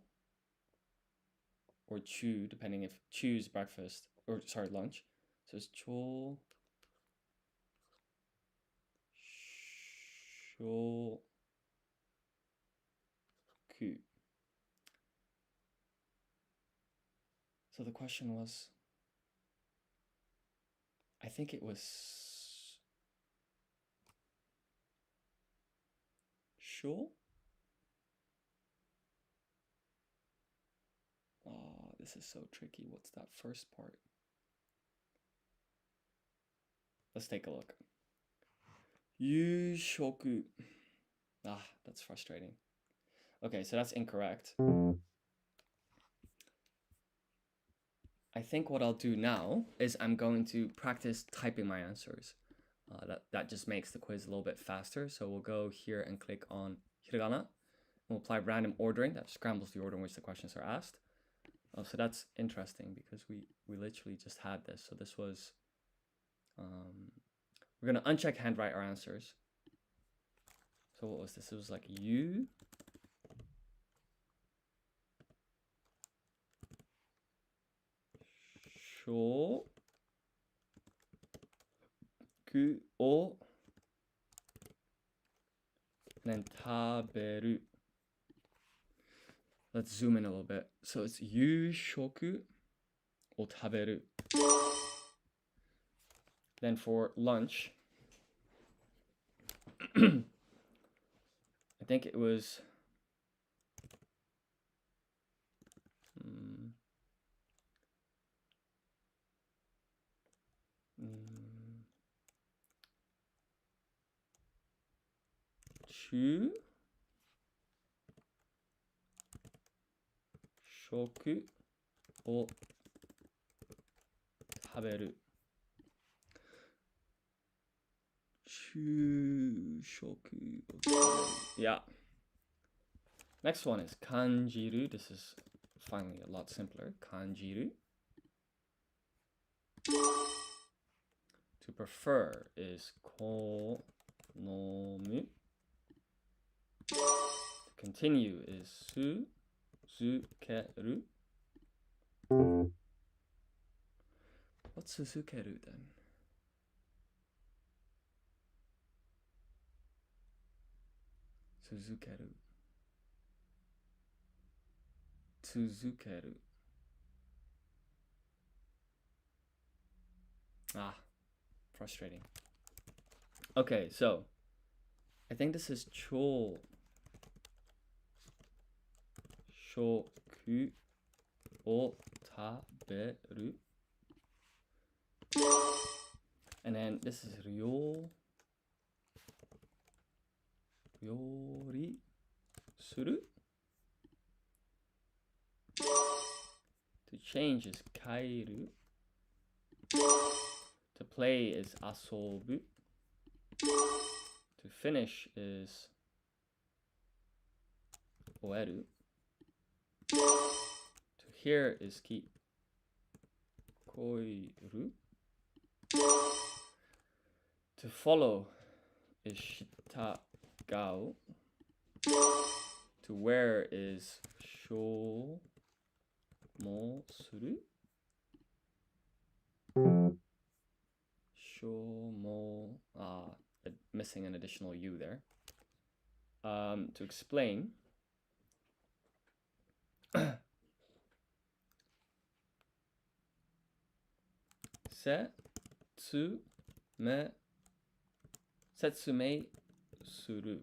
or chu, depending if choose breakfast, or sorry, lunch. So it's cho shoku. So the question was, I think it was sho? Oh, this is so tricky. What's that first part? Let's take a look. Yushoku. Ah, that's frustrating. Okay, so that's incorrect. I think what I'll do now is I'm going to practice typing my answers. That just makes the quiz a little bit faster. So we'll go here and click on hiragana. And we'll apply random ordering. That scrambles the order in which the questions are asked. Oh, so that's interesting because we literally just had this. So this was, we're going to uncheck handwrite our answers. So what was this? It was like you. Shoku o. And then taberu. Let's zoom in a little bit. So it's yushoku o taberu. Then for lunch, I think it was chu shoku o taberu. Yeah. Next one is kanjiru. This is finally a lot simpler. Kanjiru. To prefer is konomu. To continue is suzukeru. What's suzukeru then? Suzukeru. Ah, frustrating. Okay, so I think this is cho shoku o taberu. And then this is ryori suru. To change is kairu. To play is asobu. To finish is oeru. To hear is koiru. To follow is shitagao. To wear is shomo suru. Shomo. Missing an additional U there. To explain, setsume suru.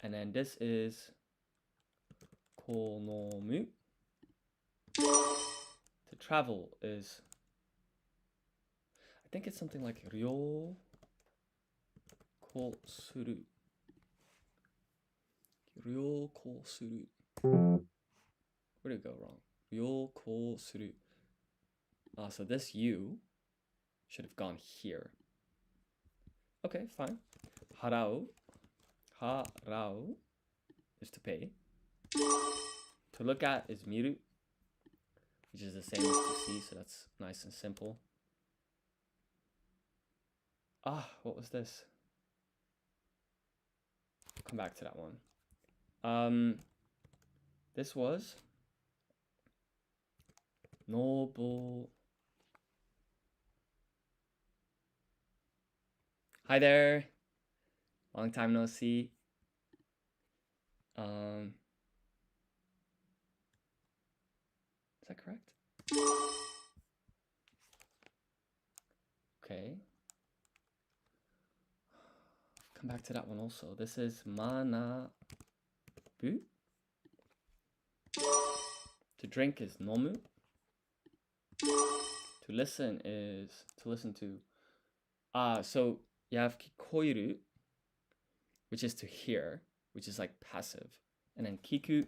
And then this is konomu. To travel is, I think it's something like ryoko suru. Ryoko suru. Where did it go wrong? Ryoko suru. So this U should have gone here. Okay, fine. Harau. Harau is to pay. To look at is miru, which is the same as to see, so that's nice and simple. What was this? Come back to that one. This was nobo. Hi there. Long time no see. Is that correct? Okay. Come back to that one also. This is manabu. To drink is nomu. To listen is to listen to. So you have kikoiru, which is to hear, which is like passive. And then kiku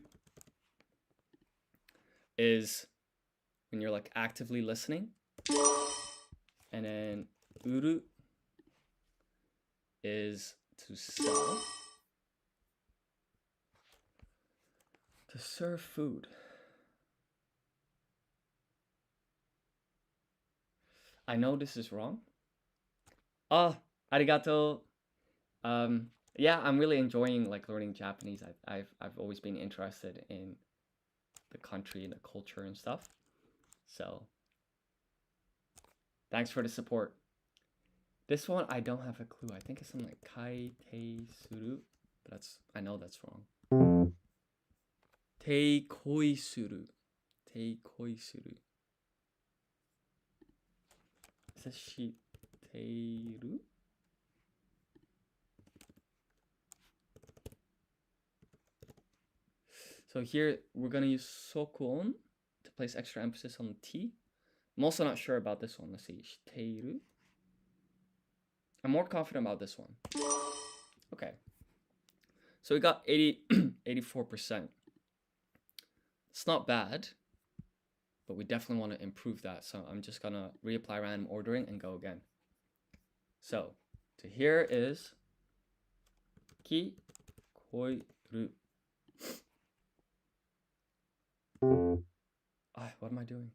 is when you're like actively listening. And then uru is to sell. To serve food. I know this is wrong. Oh, arigato. Yeah, I'm really enjoying like learning Japanese. I've always been interested in the country and the culture and stuff. So thanks for the support. This one I don't have a clue. I think it's something like kai te suru, but I know that's wrong. Te koi suru. Te koi suru. Is this shiteru? So here we're gonna use sokon to place extra emphasis on the T. I'm also not sure about this one. Let's see. Shiteiru. I'm more confident about this one. Okay. So we got 84%. It's not bad, but we definitely want to improve that. So I'm just gonna reapply random ordering and go again. So to here is ki koiru. What am I doing?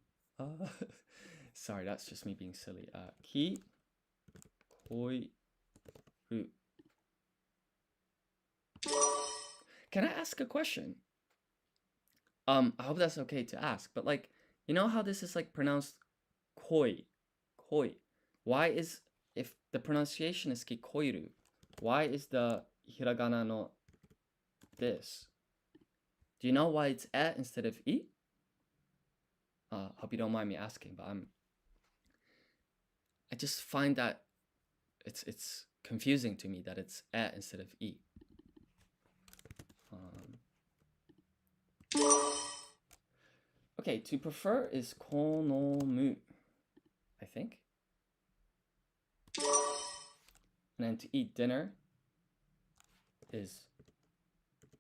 Sorry, that's just me being silly. Ki koiru. Can I ask a question? I hope that's okay to ask, but like, you know how this is like pronounced koi, koi. Why is, if the pronunciation is kikoiru, why is the hiragana no this? Do you know why it's e instead of I? Hope you don't mind me asking, but I just find that it's confusing to me that it's e instead of I. Okay, to prefer is konomu, I think. And then to eat dinner is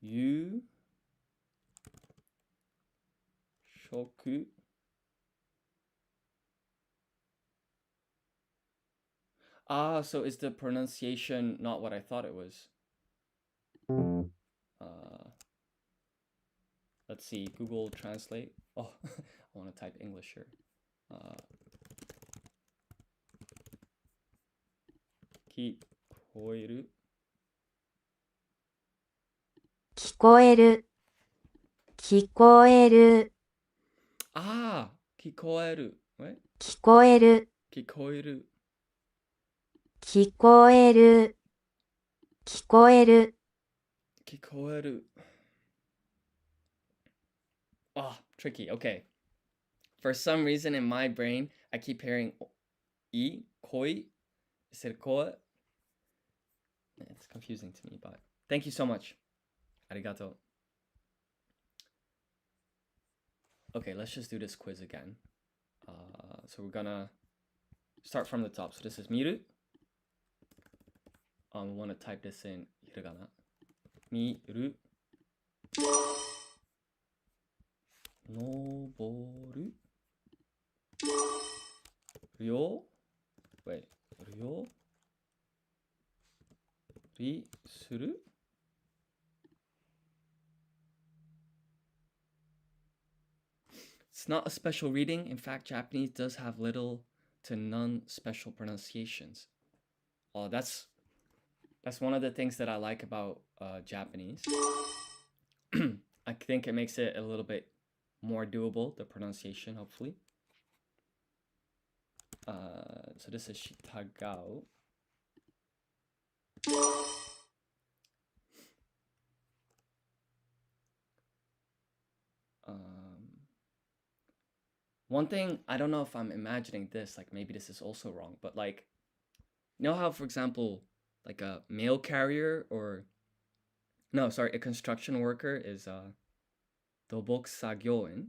yu shoku. So is the pronunciation not what I thought it was? Let's see, Google Translate. Oh, I want to type English here. Kikoeru. 聞こえる、聞こえる、 Kikoeru. What? 聞こえる、 Kikoeru. 聞こえる、聞こえる、 Kikoeru. Tricky. Okay. For some reason in my brain, I keep hearing I, koi, instead of koe. It's confusing to me, but thank you so much. Arigato. Okay, let's just do this quiz again. So we're gonna start from the top. So this is miru. We want to type this in hiragana. Miru. Noboru. Ryo. Wait. Ryo. Ri suru. It's not a special reading. In fact, Japanese does have little to none special pronunciations. That's one of the things that I like about Japanese. I think it makes it a little bit more doable, the pronunciation, hopefully. So this is shitagao. One thing, I don't know if I'm imagining this, like maybe this is also wrong, but like, you know how, for example, like a mail carrier or, no, sorry, a construction worker is 도복사교인,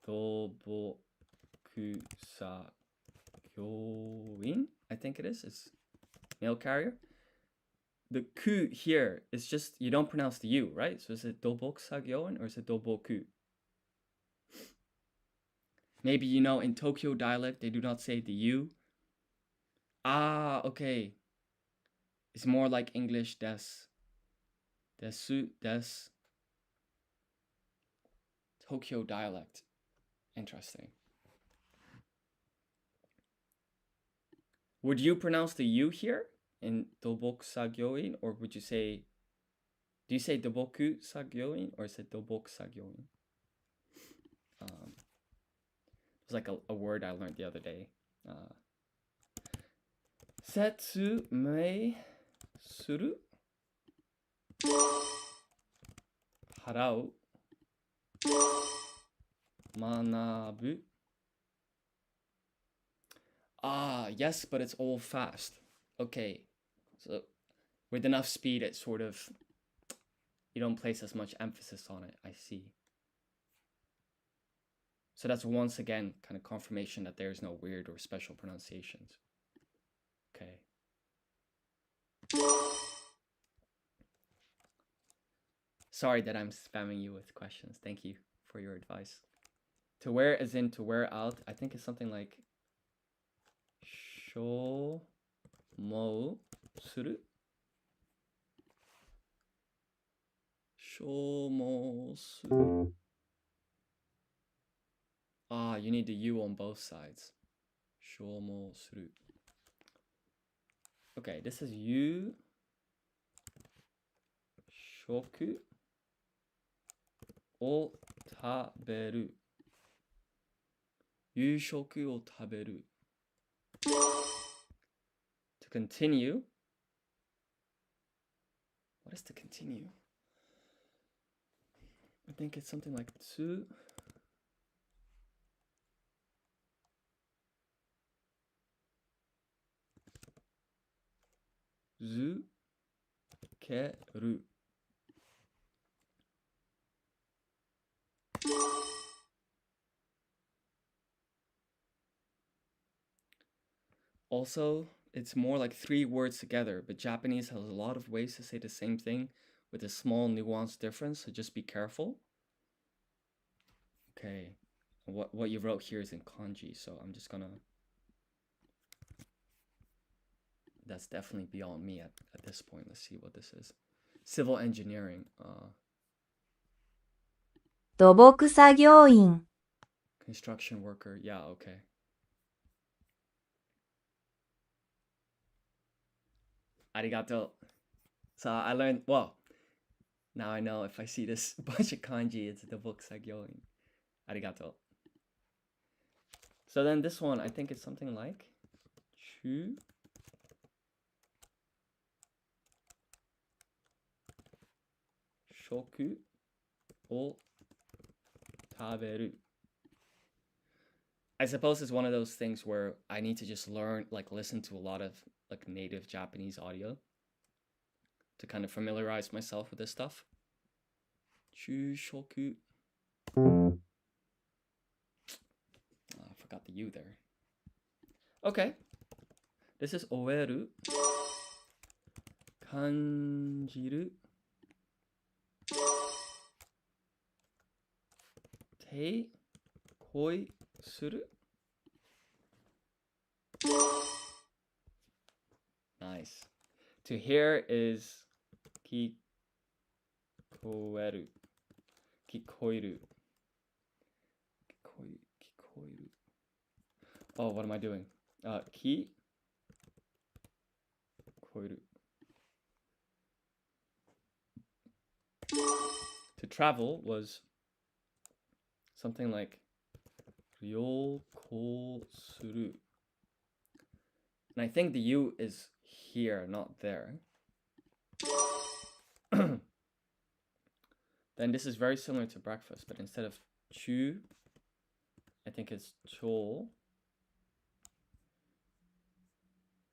도복사교인, I think it is. It's mail carrier. The ku here is just, you don't pronounce the u, right? So is it 도복사교인 or is it 도복ku? Maybe, you know, in Tokyo dialect, they do not say the u. Ah, okay. It's more like English, des. Desu, des. Tokyo dialect. Interesting. Would you pronounce the u here in 도복사교인, or would you say, do you say 도복사교인 or is it 도복사교인? It was like a word I learned the other day. Setsume suru, harau, manabu. Ah, yes, but it's all fast. Okay, so with enough speed, it sort of, you don't place as much emphasis on it. I see. So that's once again kind of confirmation that there's no weird or special pronunciations. Okay. Sorry that I'm spamming you with questions. Thank you for your advice. To wear as in to wear out, I think it's something like shomo suru. Shomo suru. Ah, you need the u on both sides. Shomo suru. Okay, this is yu shoku o taberu. Yushoku o taberu. To continue. What is to continue? I think it's something like tsu. Zukeru. Also, it's more like 3 words together, but Japanese has a lot of ways to say the same thing with a small nuanced difference, so just be careful. Okay, what you wrote here is in kanji, so I'm just gonna... That's definitely beyond me at this point. Let's see what this is. Civil engineering. 土木作業員 Construction worker. Yeah, okay. Arigato. So I learned, well, now I know if I see this bunch of kanji, it's the book sagyoin. Arigato. So then this one, I think it's something like chu shoku o taberu. I suppose it's one of those things where I need to just learn, like listen to a lot of like native Japanese audio to kind of familiarize myself with this stuff. Chushoku. I forgot the U there. Okay. This is oeru. Kanjiru. Te koi suru. Nice. To hear is kikoeru. Kikoeru. Kikoeru. Oh, what am I doing? Ki koeru. To travel was something like ryoko suru. And I think the U is here, not there. Then this is very similar to breakfast, but instead of chu I think it's 조.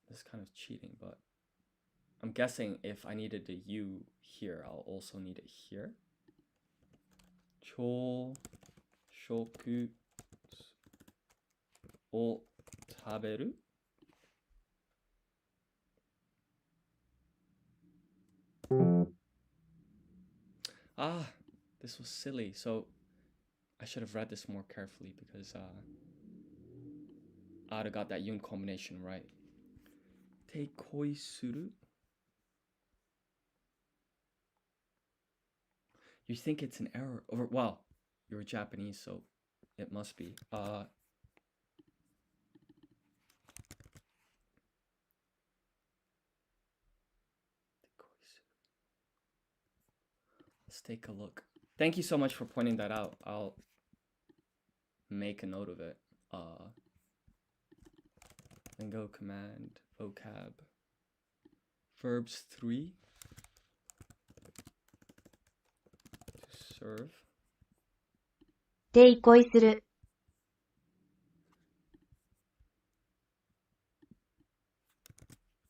This is kind of cheating, but I'm guessing if I needed the U here, I'll also need it here. 조, 쇼쿠, 오, 타베루. Ah, this was silly. So I should have read this more carefully because I'd have got that yun combination right. Teikoi suru. You think it's an error? Or well, you're Japanese, so it must be. Let's take a look. Thank you so much for pointing that out. I'll make a note of it. Then go command vocab verbs 3 to serve. て憩いする。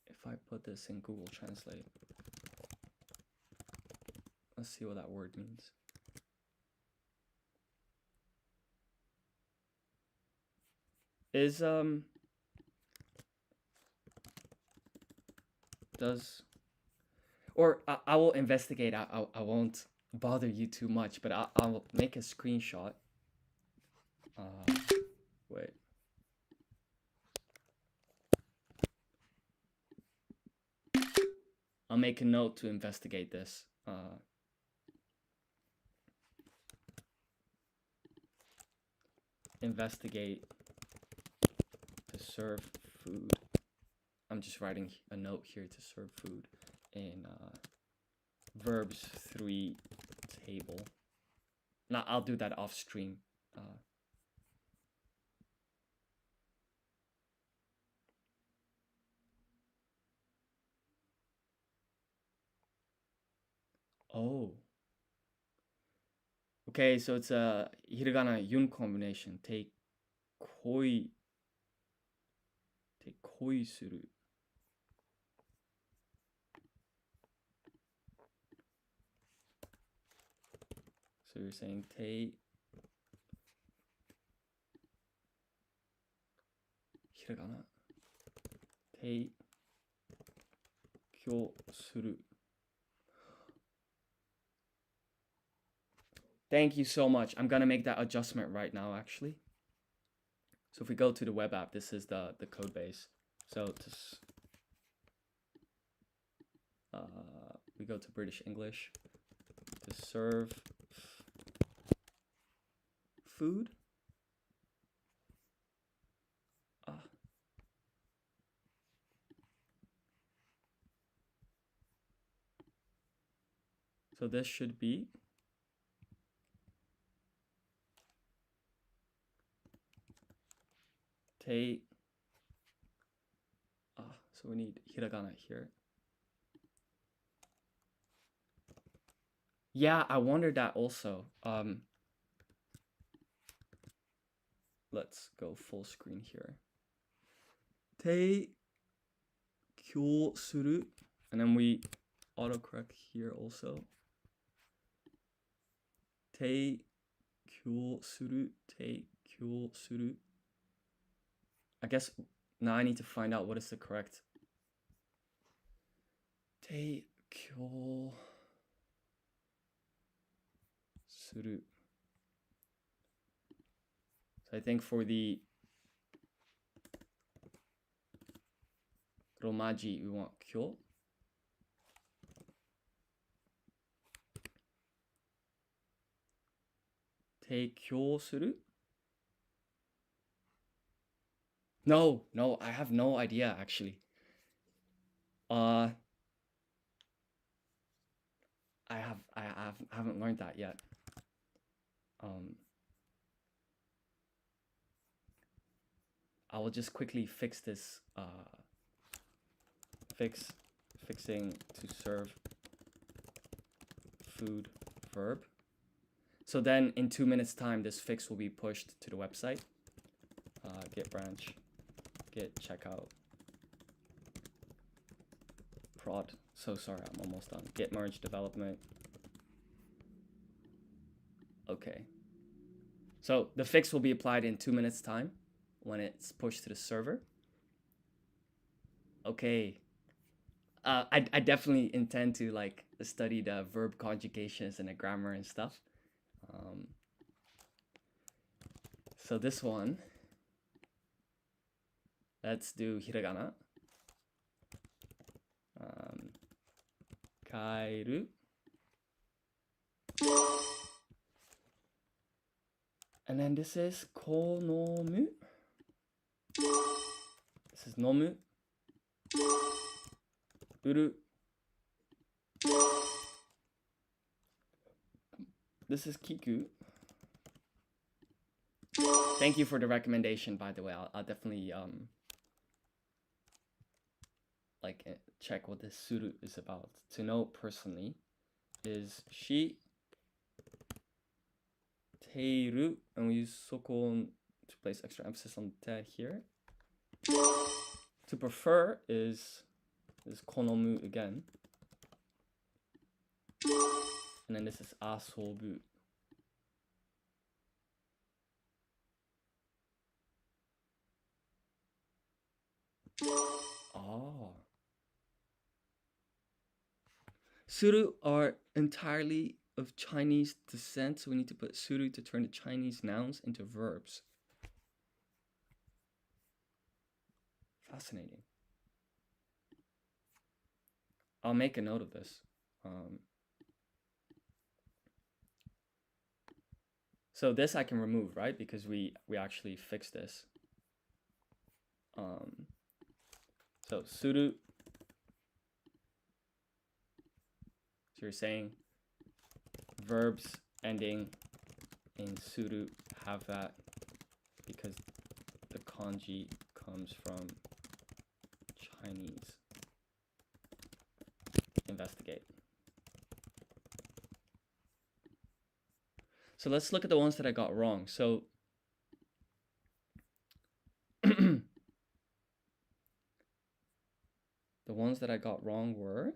If I put this in Google Translate, let's see what that word means. Is does, or I will investigate. I won't bother you too much, but I'll make a screenshot. Wait. I'll make a note to investigate this. Investigate to serve food. I'm just writing a note here to serve food in verbs 3 table. Now I'll do that off stream. Oh. Okay, so it's a hiragana yun combination. Teikoi suru. So you're saying hiragana kyo suru. Thank you so much. I'm gonna make that adjustment right now, actually. So if we go to the web app, this is the code base. So we go to British English to serve food. So this should be so we need hiragana here. Yeah, I wondered that also. Let's go full screen here. Kyo suru, and then we autocorrect here also. Kyo suru. I guess now I need to find out what is the correct. Kyo suru. So I think for the romaji, we want kyo. Teikyo suru? No, I have no idea actually. I haven't learned that yet. I will just quickly fix this. Fixing to serve food verb. So then in 2 minutes time, this fix will be pushed to the website Git branch, git checkout, prod. So sorry, I'm almost done. Git merge development. Okay. So the fix will be applied in 2 minutes time when it's pushed to the server. Okay. I definitely intend to like study the verb conjugations and the grammar and stuff. So this one, let's do hiragana. Kaeru. And then this is konomu. This is nomu. Uru. This is kiku. Thank you for the recommendation, by the way. I'll definitely check what this suru is about. To know personally is shi teiru, and we use sokon to place extra emphasis on te here. To prefer is konomu again. And then this is asobu. Oh. Suru are entirely of Chinese descent, so we need to put suru to turn the Chinese nouns into verbs. Fascinating. I'll make a note of this. So this I can remove, right? Because we actually fixed this. So suru. So you're saying verbs ending in suru have that because the kanji comes from Chinese. Investigate. So let's look at the ones that I got wrong. So the ones that I got wrong were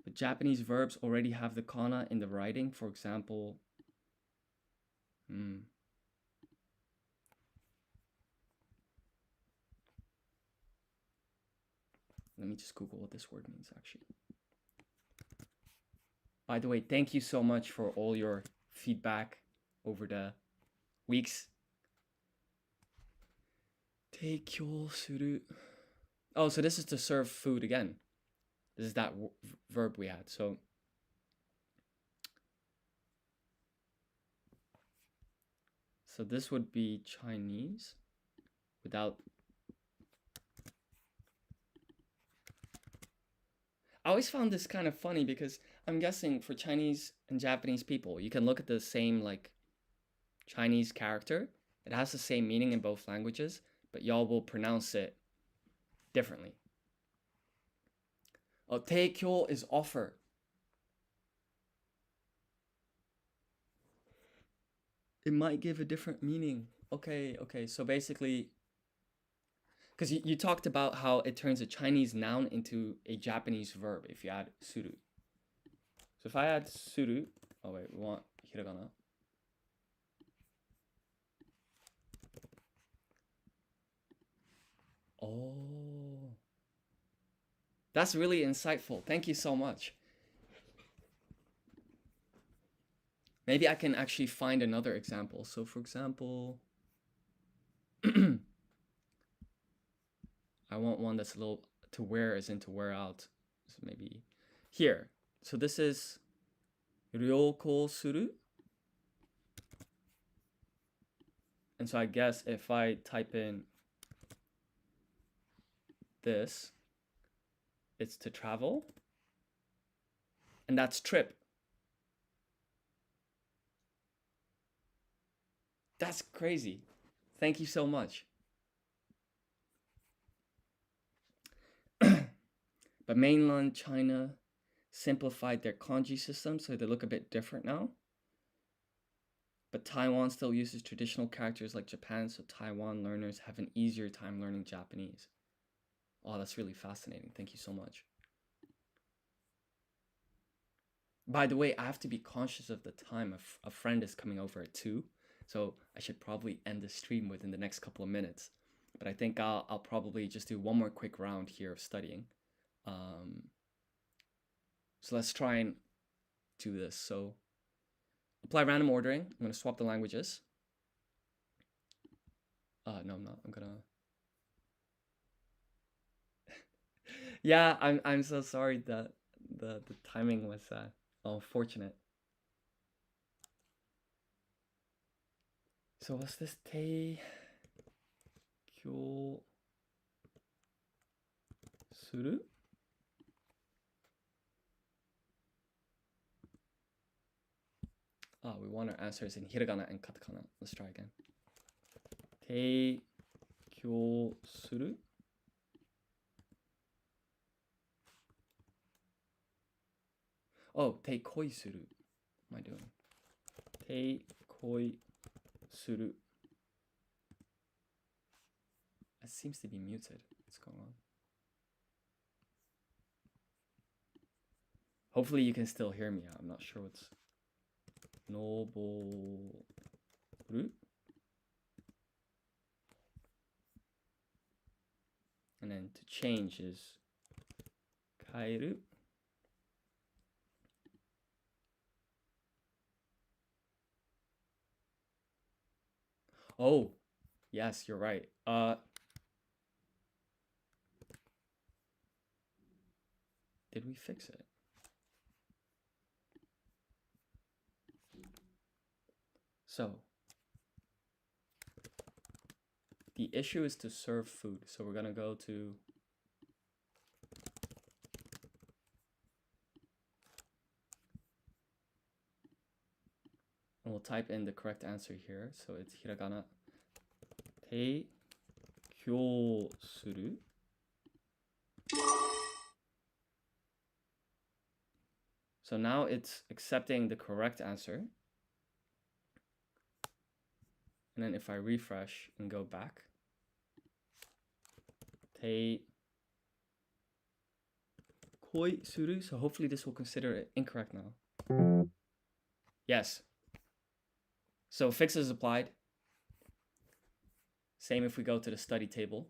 but Japanese verbs already have the kana in the writing. For example, let me just Google what this word means, actually. By the way, thank you so much for all your feedback over the weeks. Teikyo suru. Oh, so this is to serve food again. This is that verb we had. So this would be Chinese without. I always found this kind of funny because I'm guessing for Chinese and Japanese people, you can look at the same like Chinese character. It has the same meaning in both languages, but y'all will pronounce it differently. Oh, teikyo is offer. It might give a different meaning. Okay. So basically, because you talked about how it turns a Chinese noun into a Japanese verb if you add suru. So if I add suru, oh wait, we want hiragana. Oh, that's really insightful. Thank you so much. Maybe I can actually find another example. So for example, I want one that's a little to wear as in to wear out. So maybe here. So this is ryoko suru. And so I guess if I type in this, it's to travel. And that's trip. That's crazy. Thank you so much. But mainland China simplified their kanji system, so they look a bit different now. But Taiwan still uses traditional characters like Japan, so Taiwan learners have an easier time learning Japanese. Oh, that's really fascinating. Thank you so much. By the way, I have to be conscious of the time. A friend is coming over at 2, so I should probably end the stream within the next couple of minutes. But I think I'll probably just do one more quick round here of studying. So let's try and do this. So apply random ordering. I'm going to swap the languages. No, I'm not. I'm going to... Yeah, I'm so sorry that the timing was unfortunate. So what's this? Te kyo suru? We want our answers in hiragana and katakana. Let's try again. Te kyo suru? Oh, te koi suru. What am I doing? Te koi suru. It seems to be muted. What's going on? Hopefully you can still hear me. I'm not sure what's... Noboru? And then to change is kaeru. Oh, yes, you're right. Did we fix it? So the issue is to serve food. So we're gonna go to and we'll type in the correct answer here. So it's hiragana. Te kyou suru. So now it's accepting the correct answer. And then if I refresh and go back, te koi suru. So hopefully this will consider it incorrect now. Yes. So fix is applied. Same if we go to the study table.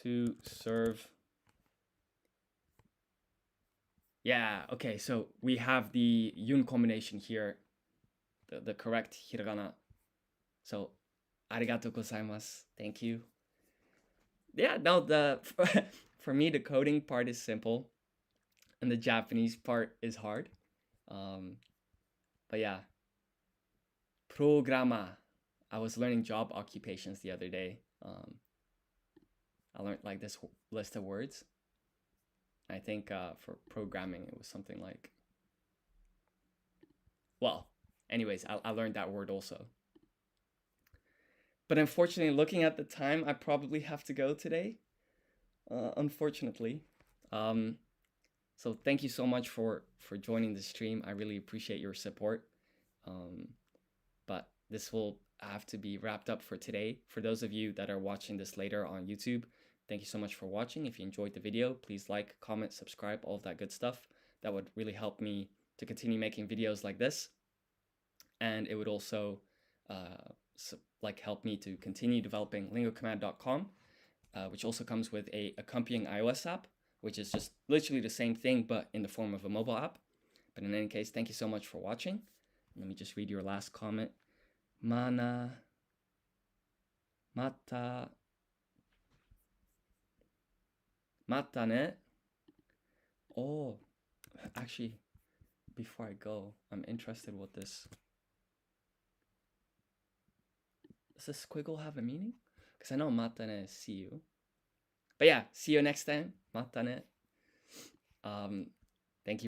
To serve. Yeah, okay, so we have the yun combination here, the correct hiragana. So, arigatou gozaimasu. Thank you. Yeah, no, for me, the coding part is simple, and the Japanese part is hard. But yeah, programmer. I was learning job occupations the other day. I learned like this list of words. I think for programming, it was something like, well, anyways, I learned that word also. But unfortunately, looking at the time, I probably have to go today, unfortunately. So thank you so much for joining the stream. I really appreciate your support. But this will have to be wrapped up for today. For those of you that are watching this later on YouTube, thank you so much for watching. If you enjoyed the video, please like, comment, subscribe, all of that good stuff. That would really help me to continue making videos like this. And it would also help me to continue developing lingocommand.com, which also comes with a accompanying iOS app, which is just literally the same thing, but in the form of a mobile app. But in any case, thank you so much for watching. Let me just read your last comment. Mata ne. Oh, actually, before I go, I'm interested what this... Does this squiggle have a meaning? Because I know mata ne is see you. But yeah, see you next time. Mata ne.